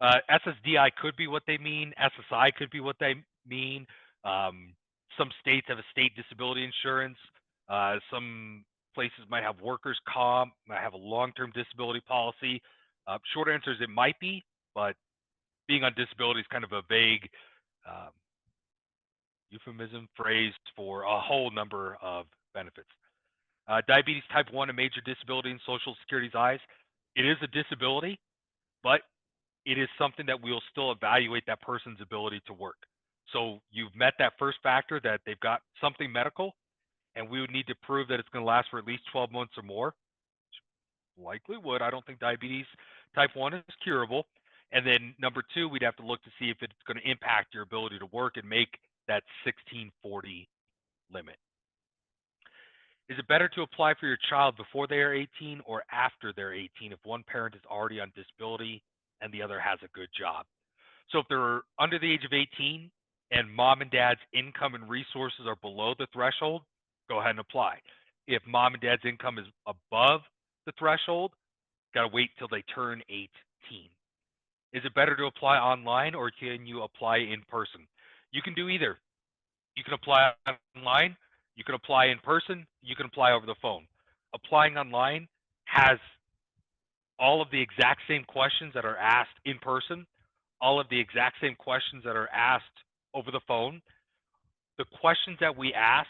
SSDI could be what they mean. SSI could be what they mean. Some states have a state disability insurance. Some places might have workers' comp, might have a long-term disability policy. Short answer is it might be, but being on disability is kind of a vague euphemism phrase for a whole number of benefits. Diabetes type 1, a major disability in Social Security's eyes. It is a disability, but it is something that we'll still evaluate that person's ability to work. So you've met that first factor that they've got something medical, and we would need to prove that it's going to last for at least 12 months or more. Likely would. I don't think diabetes type 1 is curable. And then number 2, we'd have to look to see if it's going to impact your ability to work and make that 1640 limit. Is it better to apply for your child before they are 18 or after they're 18 if one parent is already on disability and the other has a good job? So if they're under the age of 18 and mom and dad's income and resources are below the threshold, go ahead and apply. If mom and dad's income is above the threshold, got to wait till they turn 18. Is it better to apply online or can you apply in person? You can do either. You can apply online, you can apply in person, you can apply over the phone. Applying online has all of the exact same questions that are asked in person, all of the exact same questions that are asked over the phone. The questions that we ask,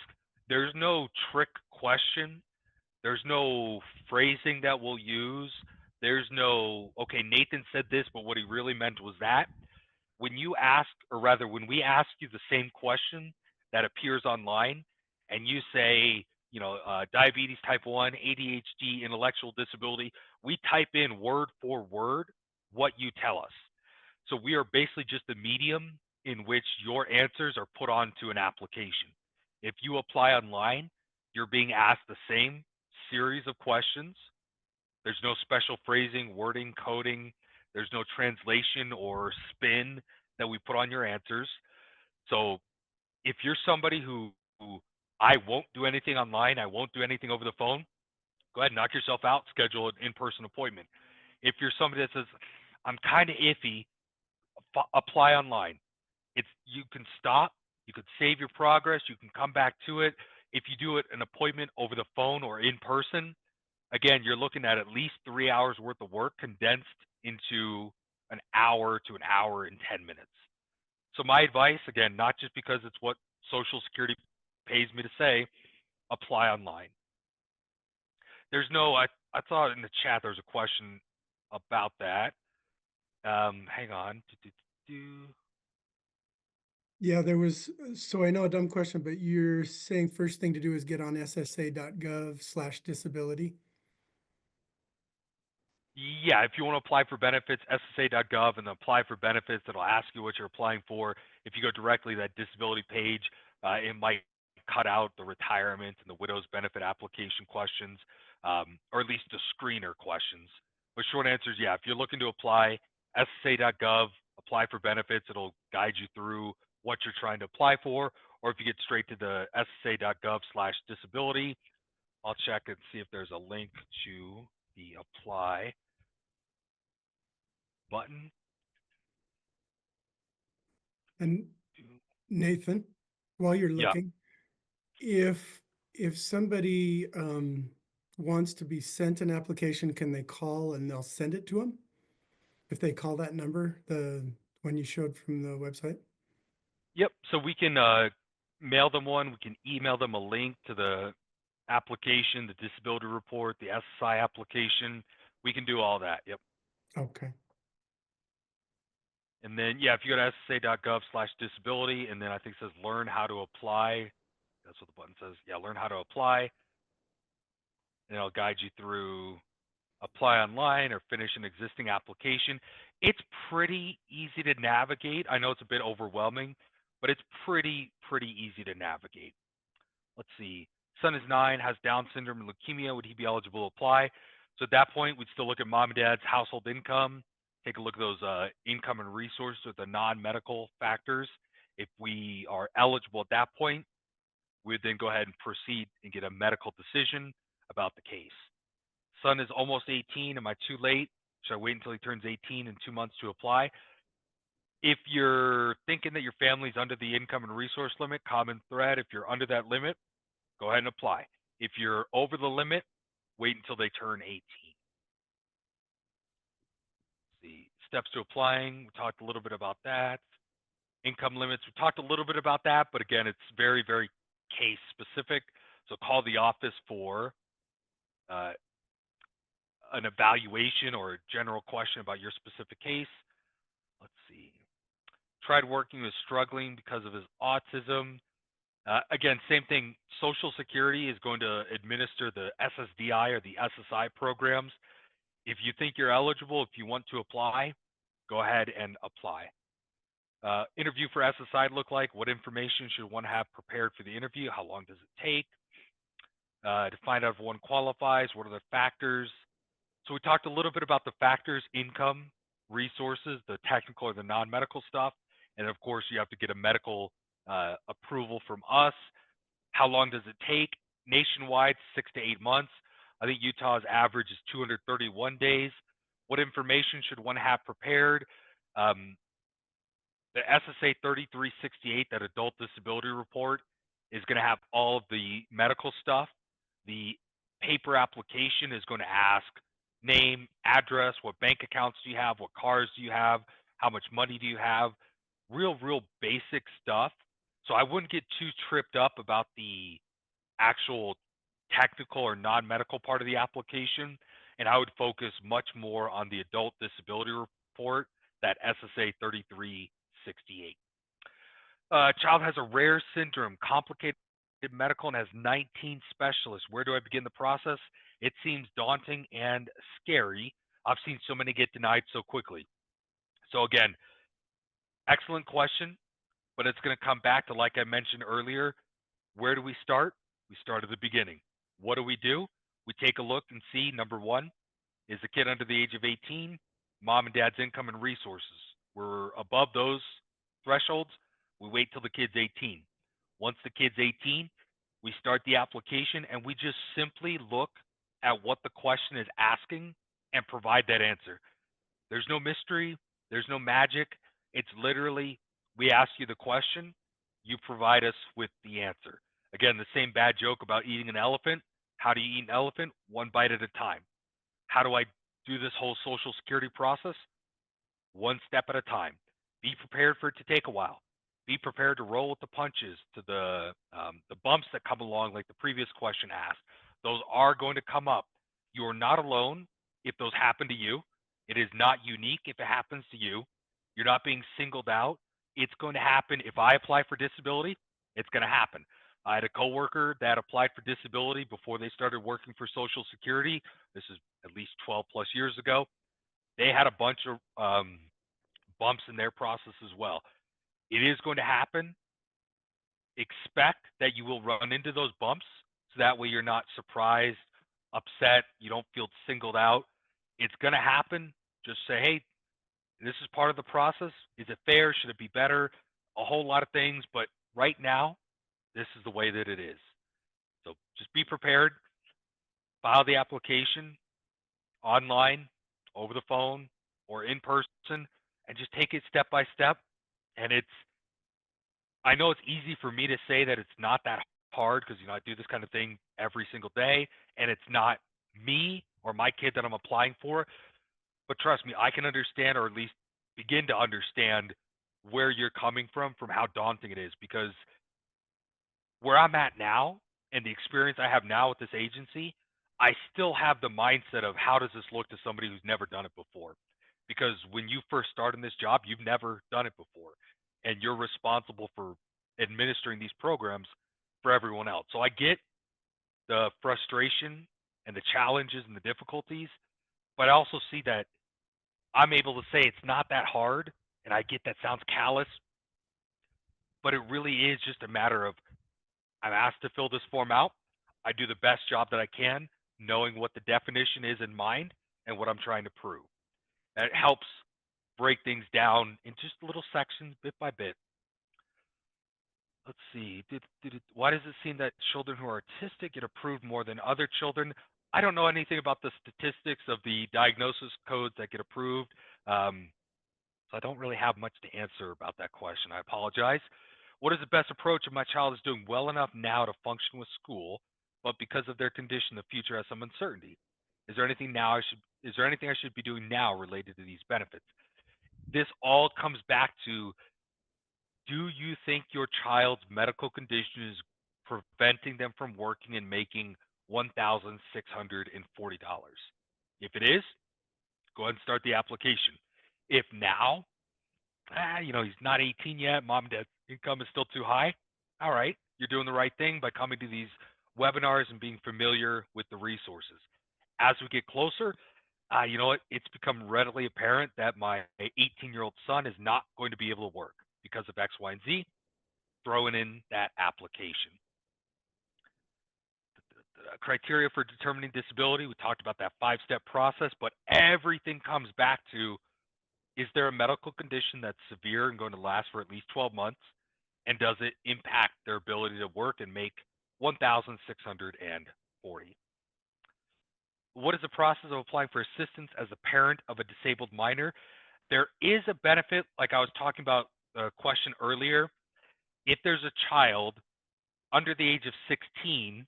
there's no trick question. There's no phrasing that we'll use. There's no, okay, Nathan said this, but what he really meant was that. When you ask, or rather, when we ask you the same question that appears online, and you say, diabetes type 1, ADHD, intellectual disability, we type in word for word what you tell us. So we are basically just the medium in which your answers are put onto an application. If you apply online, you're being asked the same series of questions. There's no special phrasing, wording, coding. There's no translation or spin that we put on your answers. So if you're somebody who I won't do anything online, I won't do anything over the phone, go ahead and knock yourself out, schedule an in-person appointment. If you're somebody that says, I'm kind of iffy, apply online. You can stop, you could save your progress, you can come back to it. If you do it an appointment over the phone or in person, again, you're looking at least 3 hours worth of work condensed into an hour to an hour and 10 minutes. So my advice, again, not just because it's what Social Security pays me to say, apply online. There's no, I thought in the chat there was a question about that. Hang on. Yeah, there was, so I know a dumb question, but you're saying first thing to do is get on ssa.gov/disability. Yeah, if you want to apply for benefits, ssa.gov, and apply for benefits, it'll ask you what you're applying for. If you go directly to that disability page, it might cut out the retirement and the widow's benefit application questions, or at least the screener questions. But short answer is, yeah, if you're looking to apply, ssa.gov, apply for benefits, it'll guide you through what you're trying to apply for. Or if you get straight to the ssa.gov/disability, I'll check and see if there's a link to the apply button. And Nathan, while you're Yeah. looking, if somebody wants to be sent an application, can they call and they'll send it to them? If they call that number, the one you showed from the website? Yep. So we can mail them one. We can email them a link to the application, the disability report, the SSI application. We can do all that. Yep. Okay. And then, yeah, if you go to ssa.gov/disability, and then I think it says learn how to apply. That's what the button says. Yeah, learn how to apply. And it'll guide you through apply online or finish an existing application. It's pretty easy to navigate. I know it's a bit overwhelming, but it's pretty easy to navigate. Let's see. Son is 9, has Down syndrome and leukemia. Would he be eligible to apply? So at that point, we'd still look at mom and dad's household income, take a look at those income and resources, the non-medical factors. If we are eligible at that point, we'd then go ahead and proceed and get a medical decision about the case. Son is almost 18. Am I too late? Should I wait until he turns 18 in 2 months to apply? If you're thinking that your family's under the income and resource limit, common thread, if you're under that limit, go ahead and apply. If you're over the limit, wait until they turn 18. The steps to applying, we talked a little bit about that. Income limits, we talked a little bit about that, but again, it's very case specific. So call the office for an evaluation or a general question about your specific case. Let's see. Tried working with struggling because of his autism. Again, same thing. Social Security is going to administer the SSDI or the SSI programs. If you think you're eligible, if you want to apply, go ahead and apply. Interview for SSI look like? What information should one have prepared for the interview? How long does it take? To find out if one qualifies, what are the factors? So we talked a little bit about the factors: income, resources, the technical or the non-medical stuff, and of course you have to get a medical approval from us. How long does it take? Nationwide, 6 to 8 months. I think Utah's average is 231 days. What information should one have prepared? The SSA 3368, that adult disability report, is going to have all of the medical stuff. The paper application is going to ask name, address, what bank accounts do you have, what cars do you have, how much money do you have, real basic stuff. So I wouldn't get too tripped up about the actual technical or non-medical part of the application, and I would focus much more on the adult disability report, that SSA 3368. Child has a rare syndrome, complicated medical, and has 19 specialists. Where do I begin the process? It seems daunting and scary. I've seen so many get denied so quickly. So again, excellent question, but it's going to come back to, like I mentioned earlier, where do we start? We start at the beginning. What do? We take a look and see, number one, is the kid under the age of 18? Mom and dad's income and resources. We're above those thresholds. We wait till the kid's 18. Once the kid's 18, we start the application and we just simply look at what the question is asking and provide that answer. There's no mystery, there's no magic. It's literally, we ask you the question, you provide us with the answer. Again, the same bad joke about eating an elephant. How do you eat an elephant? One bite at a time. How do I do this whole Social Security process? One step at a time. Be prepared for it to take a while. Be prepared to roll with the punches, to the bumps that come along, like the previous question asked. Those are going to come up. You are not alone if those happen to you. It is not unique if it happens to you. You're not being singled out. It's going to happen. If I apply for disability, it's going to happen. I had a coworker that applied for disability before they started working for Social Security. This is at least 12 plus years ago. They had a bunch of bumps in their process as well. It is going to happen. Expect that you will run into those bumps, so that way you're not surprised, upset, you don't feel singled out. It's going to happen. Just say, hey, this is part of the process. Is it fair? Should it be better? A whole lot of things, but right now, this is the way that it is. So just be prepared. File the application online, over the phone, or in person, and just take it step by step. And I know it's easy for me to say that it's not that hard, because I do this kind of thing every single day, and it's not me or my kid that I'm applying for. But trust me, I can understand, or at least begin to understand, where you're coming from how daunting it is. Because where I'm at now and the experience I have now with this agency, I still have the mindset of, how does this look to somebody who's never done it before? Because when you first start in this job, you've never done it before, and you're responsible for administering these programs for everyone else. So I get the frustration and the challenges and the difficulties, but I also see that I'm able to say it's not that hard. And I get that sounds callous, but it really is just a matter of, I'm asked to fill this form out. I do the best job that I can, knowing what the definition is in mind and what I'm trying to prove. And it helps break things down in just little sections, bit by bit. Let's see. Why does it seem that children who are autistic get approved more than other children? I don't know anything about the statistics of the diagnosis codes that get approved, so I don't really have much to answer about that question. I apologize. What is the best approach if my child is doing well enough now to function with school, but because of their condition, the future has some uncertainty? Is there anything I should be doing now related to these benefits? This all comes back to, do you think your child's medical condition is preventing them from working and making $1,640? If it is, go ahead and start the application. If now, he's not 18 yet, mom and dad's income is still too high, all right, you're doing the right thing by coming to these webinars and being familiar with the resources. As we get closer, you know what? It's become readily apparent that my 18-year-old son is not going to be able to work because of X, Y, and Z. Throwing in that application. Criteria for determining disability, we talked about that 5-step process, but everything comes back to, is there a medical condition that's severe and going to last for at least 12 months? And does it impact their ability to work and make $1,640? What is the process of applying for assistance as a parent of a disabled minor? There is a benefit, like I was talking about the question earlier. If there's a child under the age of 16,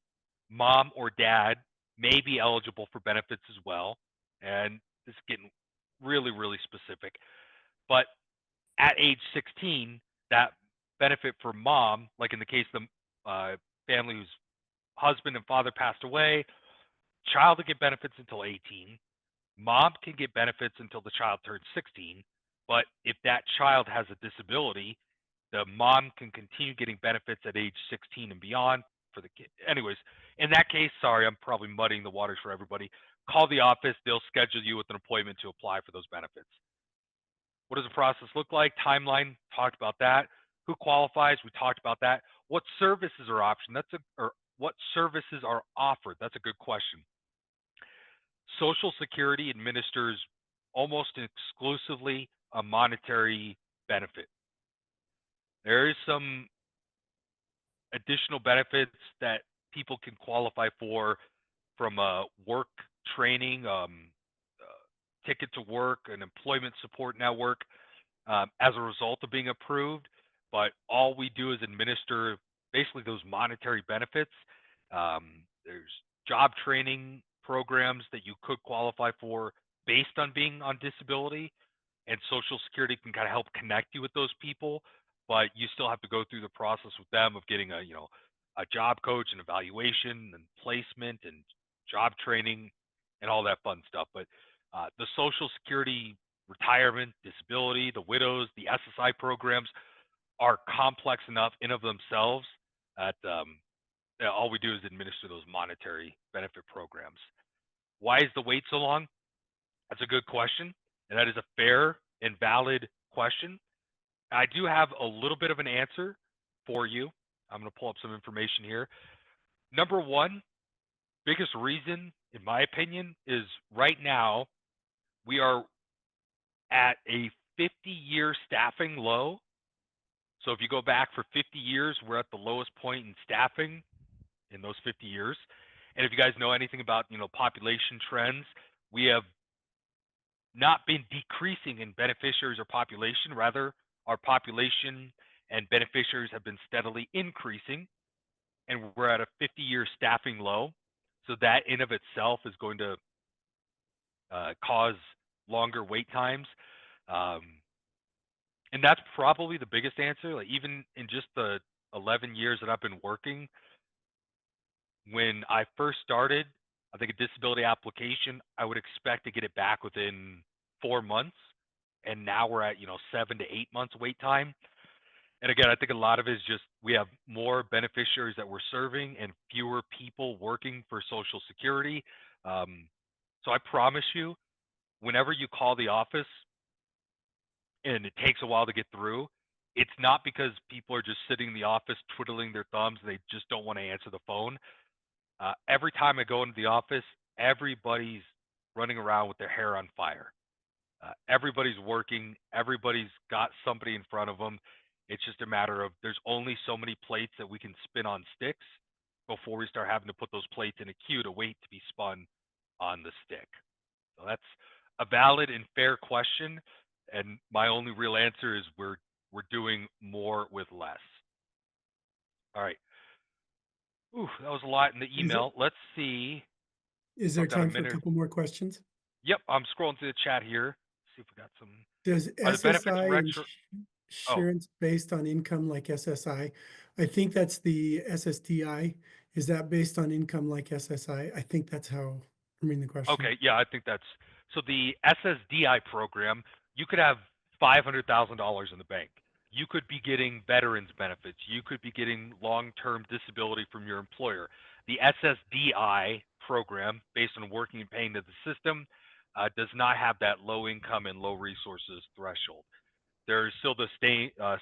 mom or dad may be eligible for benefits as well. And this is getting really, really specific. But at age 16, that benefit for mom, like in the case of the family who's husband and father passed away, child will get benefits until 18. Mom can get benefits until the child turns 16. But if that child has a disability, the mom can continue getting benefits at age 16 and beyond for the kid. Anyways, in that case, sorry, I'm probably muddying the waters for everybody. Call the office. They'll schedule you with an appointment to apply for those benefits. What does the process look like? Timeline, talked about that. Who qualifies? We talked about that. What services are option? Or what services are offered? That's a good question. Social Security administers almost exclusively a monetary benefit. There is some additional benefits that people can qualify for from a work training, ticket to work, an employment support network as a result of being approved. But all we do is administer basically those monetary benefits. There's job training programs that you could qualify for based on being on disability, and Social Security can kind of help connect you with those people, but you still have to go through the process with them of getting a job coach and evaluation and placement and job training and all that fun stuff. But the Social Security, retirement, disability, the widows, the SSI programs are complex enough in of themselves that all we do is administer those monetary benefit programs. Why is the wait so long? That's a good question, and that is a fair and valid question. I do have a little bit of an answer for you. I'm going to pull up some information here. Number one, biggest reason, in my opinion, is right now we are at a 50-year staffing low. So if you go back for 50 years, we're at the lowest point in staffing in those 50 years. And if you guys know anything about, population trends, we have not been decreasing in beneficiaries or population. Rather, our population and beneficiaries have been steadily increasing, and we're at a 50-year staffing low. So that in of itself is going to cause longer wait times. And that's probably the biggest answer. Like, even in just the 11 years that I've been working, when I first started, I think a disability application, I would expect to get it back within 4 months. And now we're at, 7 to 8 months wait time. And again, I think a lot of it is just we have more beneficiaries that we're serving and fewer people working for Social Security. So I promise you, whenever you call the office and it takes a while to get through, it's not because people are just sitting in the office twiddling their thumbs and they just don't want to answer the phone. Every time I go into the office, everybody's running around with their hair on fire. Everybody's working. Everybody's got somebody in front of them. It's just a matter of there's only so many plates that we can spin on sticks before we start having to put those plates in a queue to wait to be spun on the stick. So that's a valid and fair question. And my only real answer is we're doing more with less. All right. Ooh, that was a lot in the Is it, email. Let's see is if there I've got a time for a minute. couple more questions? Yep, I'm scrolling through the chat here. See if we got some. Does Are the benefits SSI retro? Oh, insurance based on income like SSI? I think that's the SSDI. Is that based on income like SSI? I think that's how I'm reading the question. okay. Yeah, I think that's so. The SSDI program, you could have $500,000 in the bank. You could be getting veterans benefits. You could be getting long-term disability from your employer. The SSDI program, based on working and paying to the system, does not have that low income and low resources threshold. There's still the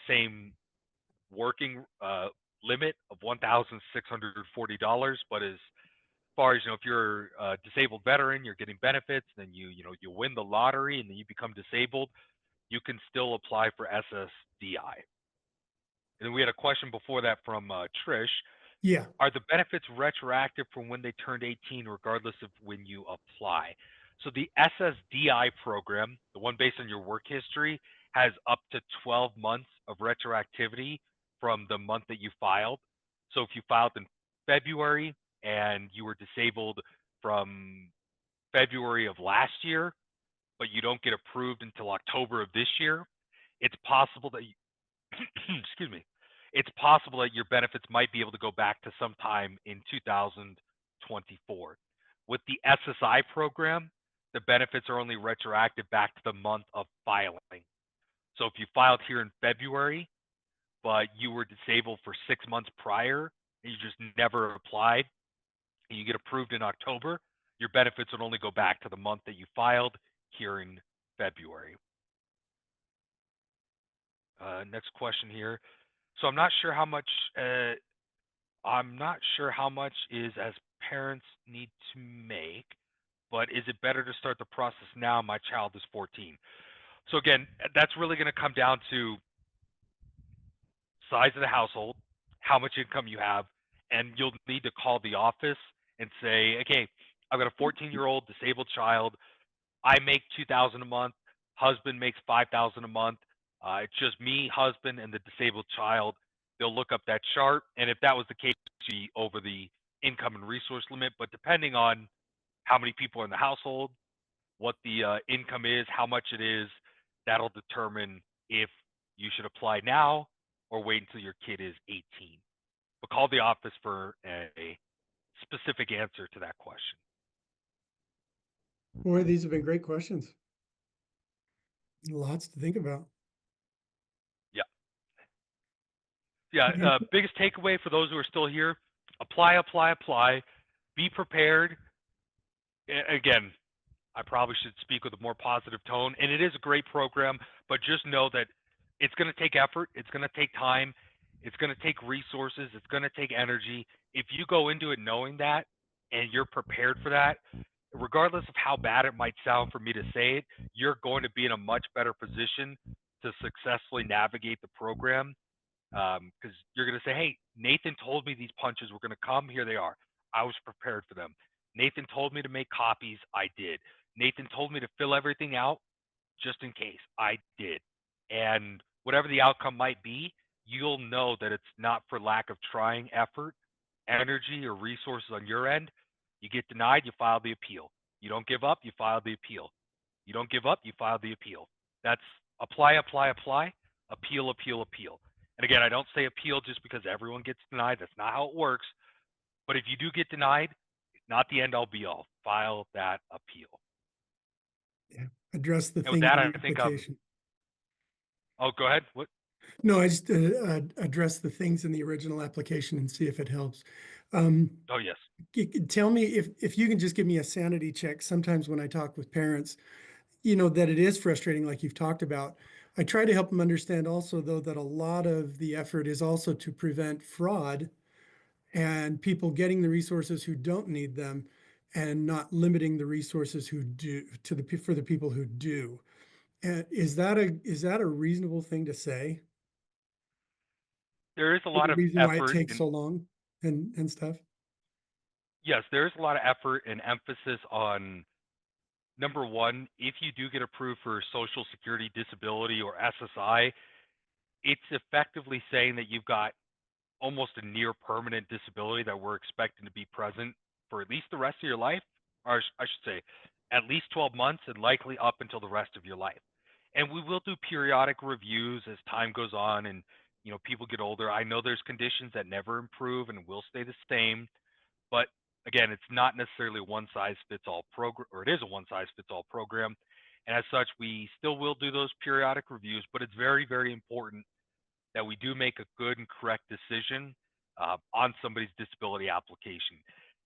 same working limit of $1,640, but as far as if you're a disabled veteran, you're getting benefits, then you win the lottery and then you become disabled, you can still apply for SSDI. And then we had a question before that from Trish. Yeah. Are the benefits retroactive from when they turned 18, regardless of when you apply? So the SSDI program, the one based on your work history, has up to 12 months of retroactivity from the month that you filed. So if you filed in February and you were disabled from February of last year, but you don't get approved until October of this year, it's possible that you, excuse me, it's possible that your benefits might be able to go back to sometime in 2024. With the SSI program, the benefits are only retroactive back to the month of filing. So if you filed here in February, but you were disabled for 6 months prior and you just never applied, and you get approved in October, your benefits would only go back to the month that you filed here in February. Next question here. So I'm not sure how much is as parents need to make, but is it better to start the process now? My child is 14. So again, that's really going to come down to size of the household, how much income you have, and you'll need to call the office and say, okay, I've got a 14-year-old disabled child. I make 2,000 a month. Husband makes 5,000 a month. It's just me, husband, and the disabled child. They'll look up that chart, and if that was the case, be over the income and resource limit. But depending on how many people are in the household, what the income is, how much it is, that'll determine if you should apply now or wait until your kid is 18. But call the office for a specific answer to that question. Boy, these have been great questions. Lots to think about. Yeah. Yeah. Biggest takeaway for those who are still here: apply, apply, apply. Be prepared. Again, I probably should speak with a more positive tone. And it is a great program, but just know that it's going to take effort. It's going to take time. It's going to take resources. It's going to take energy. If you go into it knowing that and you're prepared for that, regardless of how bad it might sound for me to say it, you're going to be in a much better position to successfully navigate the program. Because you're going to say, hey, Nathan told me these punches were going to come. Here they are. I was prepared for them. Nathan told me to make copies. I did. Nathan told me to fill everything out just in case. I did. And whatever the outcome might be, you'll know that it's not for lack of trying effort, energy, or resources on your end. You get denied, you file the appeal. You don't give up, you file the appeal. You don't give up, you file the appeal. That's apply, apply, apply, appeal, appeal, appeal. And again, I don't say appeal just because everyone gets denied. That's not how it works. But if you do get denied, it's not the end all be all. File that appeal. Yeah. Address the And with things that, in I the think application. oh, go ahead. What? No, I just address the things in the original application and see if it helps. Oh, yes. Tell me if you can just give me a sanity check. Sometimes when I talk with parents, that it is frustrating, like you've talked about. I try to help them understand also, though, that a lot of the effort is also to prevent fraud and people getting the resources who don't need them and not limiting the resources who do for the people who do. Is that a reasonable thing to say? There is a For lot the of reason why it effort takes and so long and stuff? yes, there is a lot of effort and emphasis on number one, if you do get approved for Social Security Disability or SSI, it's effectively saying that you've got almost a near permanent disability that we're expecting to be present for at least the rest of your life, or I should say, at least 12 months and likely up until the rest of your life. And we will do periodic reviews as time goes on and people get older. I know there's conditions that never improve and will stay the same, but again, it's not necessarily a one size fits all program, or it is a one size fits all program. And as such, we still will do those periodic reviews, but it's very, very important that we do make a good and correct decision on somebody's disability application.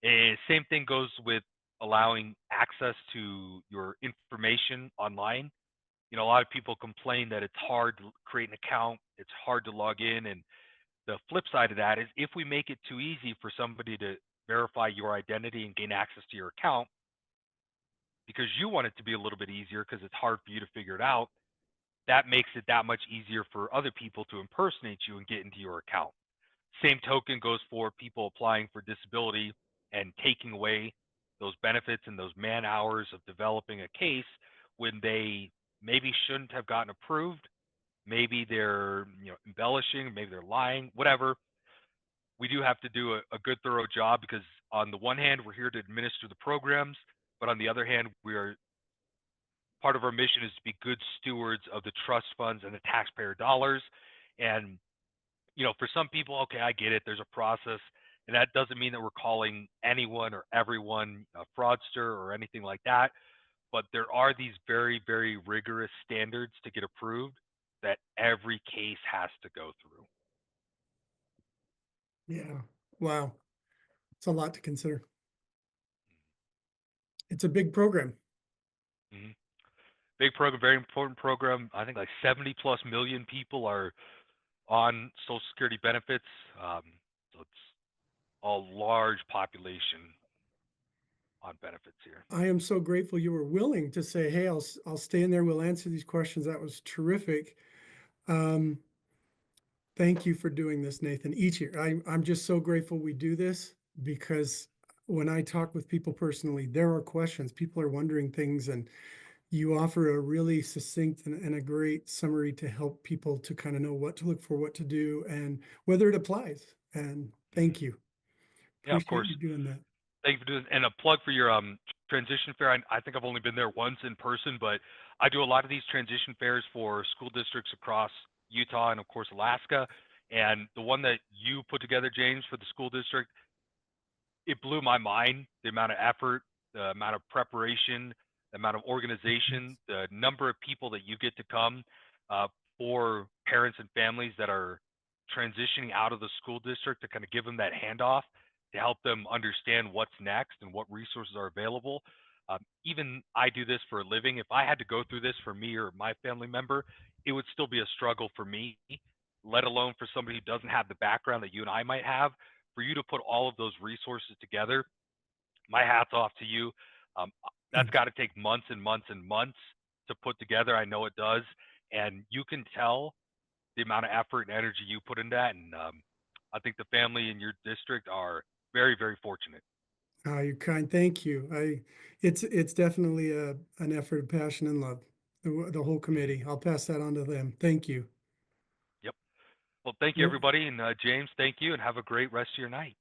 And same thing goes with allowing access to your information online. A lot of people complain that it's hard to create an account, it's hard to log in, and the flip side of that is if we make it too easy for somebody to verify your identity and gain access to your account because you want it to be a little bit easier because it's hard for you to figure it out, that makes it that much easier for other people to impersonate you and get into your account. Same token goes for people applying for disability and taking away those benefits and those man hours of developing a case when they maybe shouldn't have gotten approved. Maybe they're embellishing, maybe they're lying, whatever. We do have to do a good, thorough job because on the one hand, we're here to administer the programs, but on the other hand, we are part of our mission is to be good stewards of the trust funds and the taxpayer dollars. And for some people, okay, I get it. There's a process, and that doesn't mean that we're calling anyone or everyone a fraudster or anything like that. But there are these very, very rigorous standards to get approved that every case has to go through. Yeah. Wow. It's a lot to consider. It's a big program. Hmm. Big program, very important program. I think like 70 plus million people are on Social Security benefits. Um, so it's a large population on benefits here. I am so grateful you were willing to say, "Hey, I'll stay in there. We'll answer these questions." That was terrific. Um, Thank you for doing this, Nathan, each year. I'm just so grateful we do this because when I talk with people personally, there are questions. People are wondering things, and you offer a really succinct and a great summary to help people to kind of know what to look for, what to do, and whether it applies. And Hmm. thank you. Yeah, of Appreciate course. you doing that. Thank you for doing, and a plug for your transition fair. I think I've only been there once in person, but I do a lot of these transition fairs for school districts across Utah and of course Alaska. And the one that you put together, James, for the school district, it blew my mind. The amount of effort, the amount of preparation, the amount of organization, the number of people that you get to come uh, for parents and families that are transitioning out of the school district to kind of give them that handoff to help them understand what's next and what resources are available. Even I do this for a living. If I had to go through this for me or my family member, it would still be a struggle for me, let alone for somebody who doesn't have the background that you and I might have. For you to put all of those resources together, my hat's off to you. That's Thank you. got to take months and months and months to put together. I know it does, and you can tell the amount of effort and energy you put in that. And I think the family in your district are very, very fortunate. You're kind. Thank you. It's definitely an effort of passion and love. The whole Mhm. committee. I'll pass that on to them. Thank you. Yep. Well, thank you, Well, everybody, and James, thank you, and have a great rest of your night.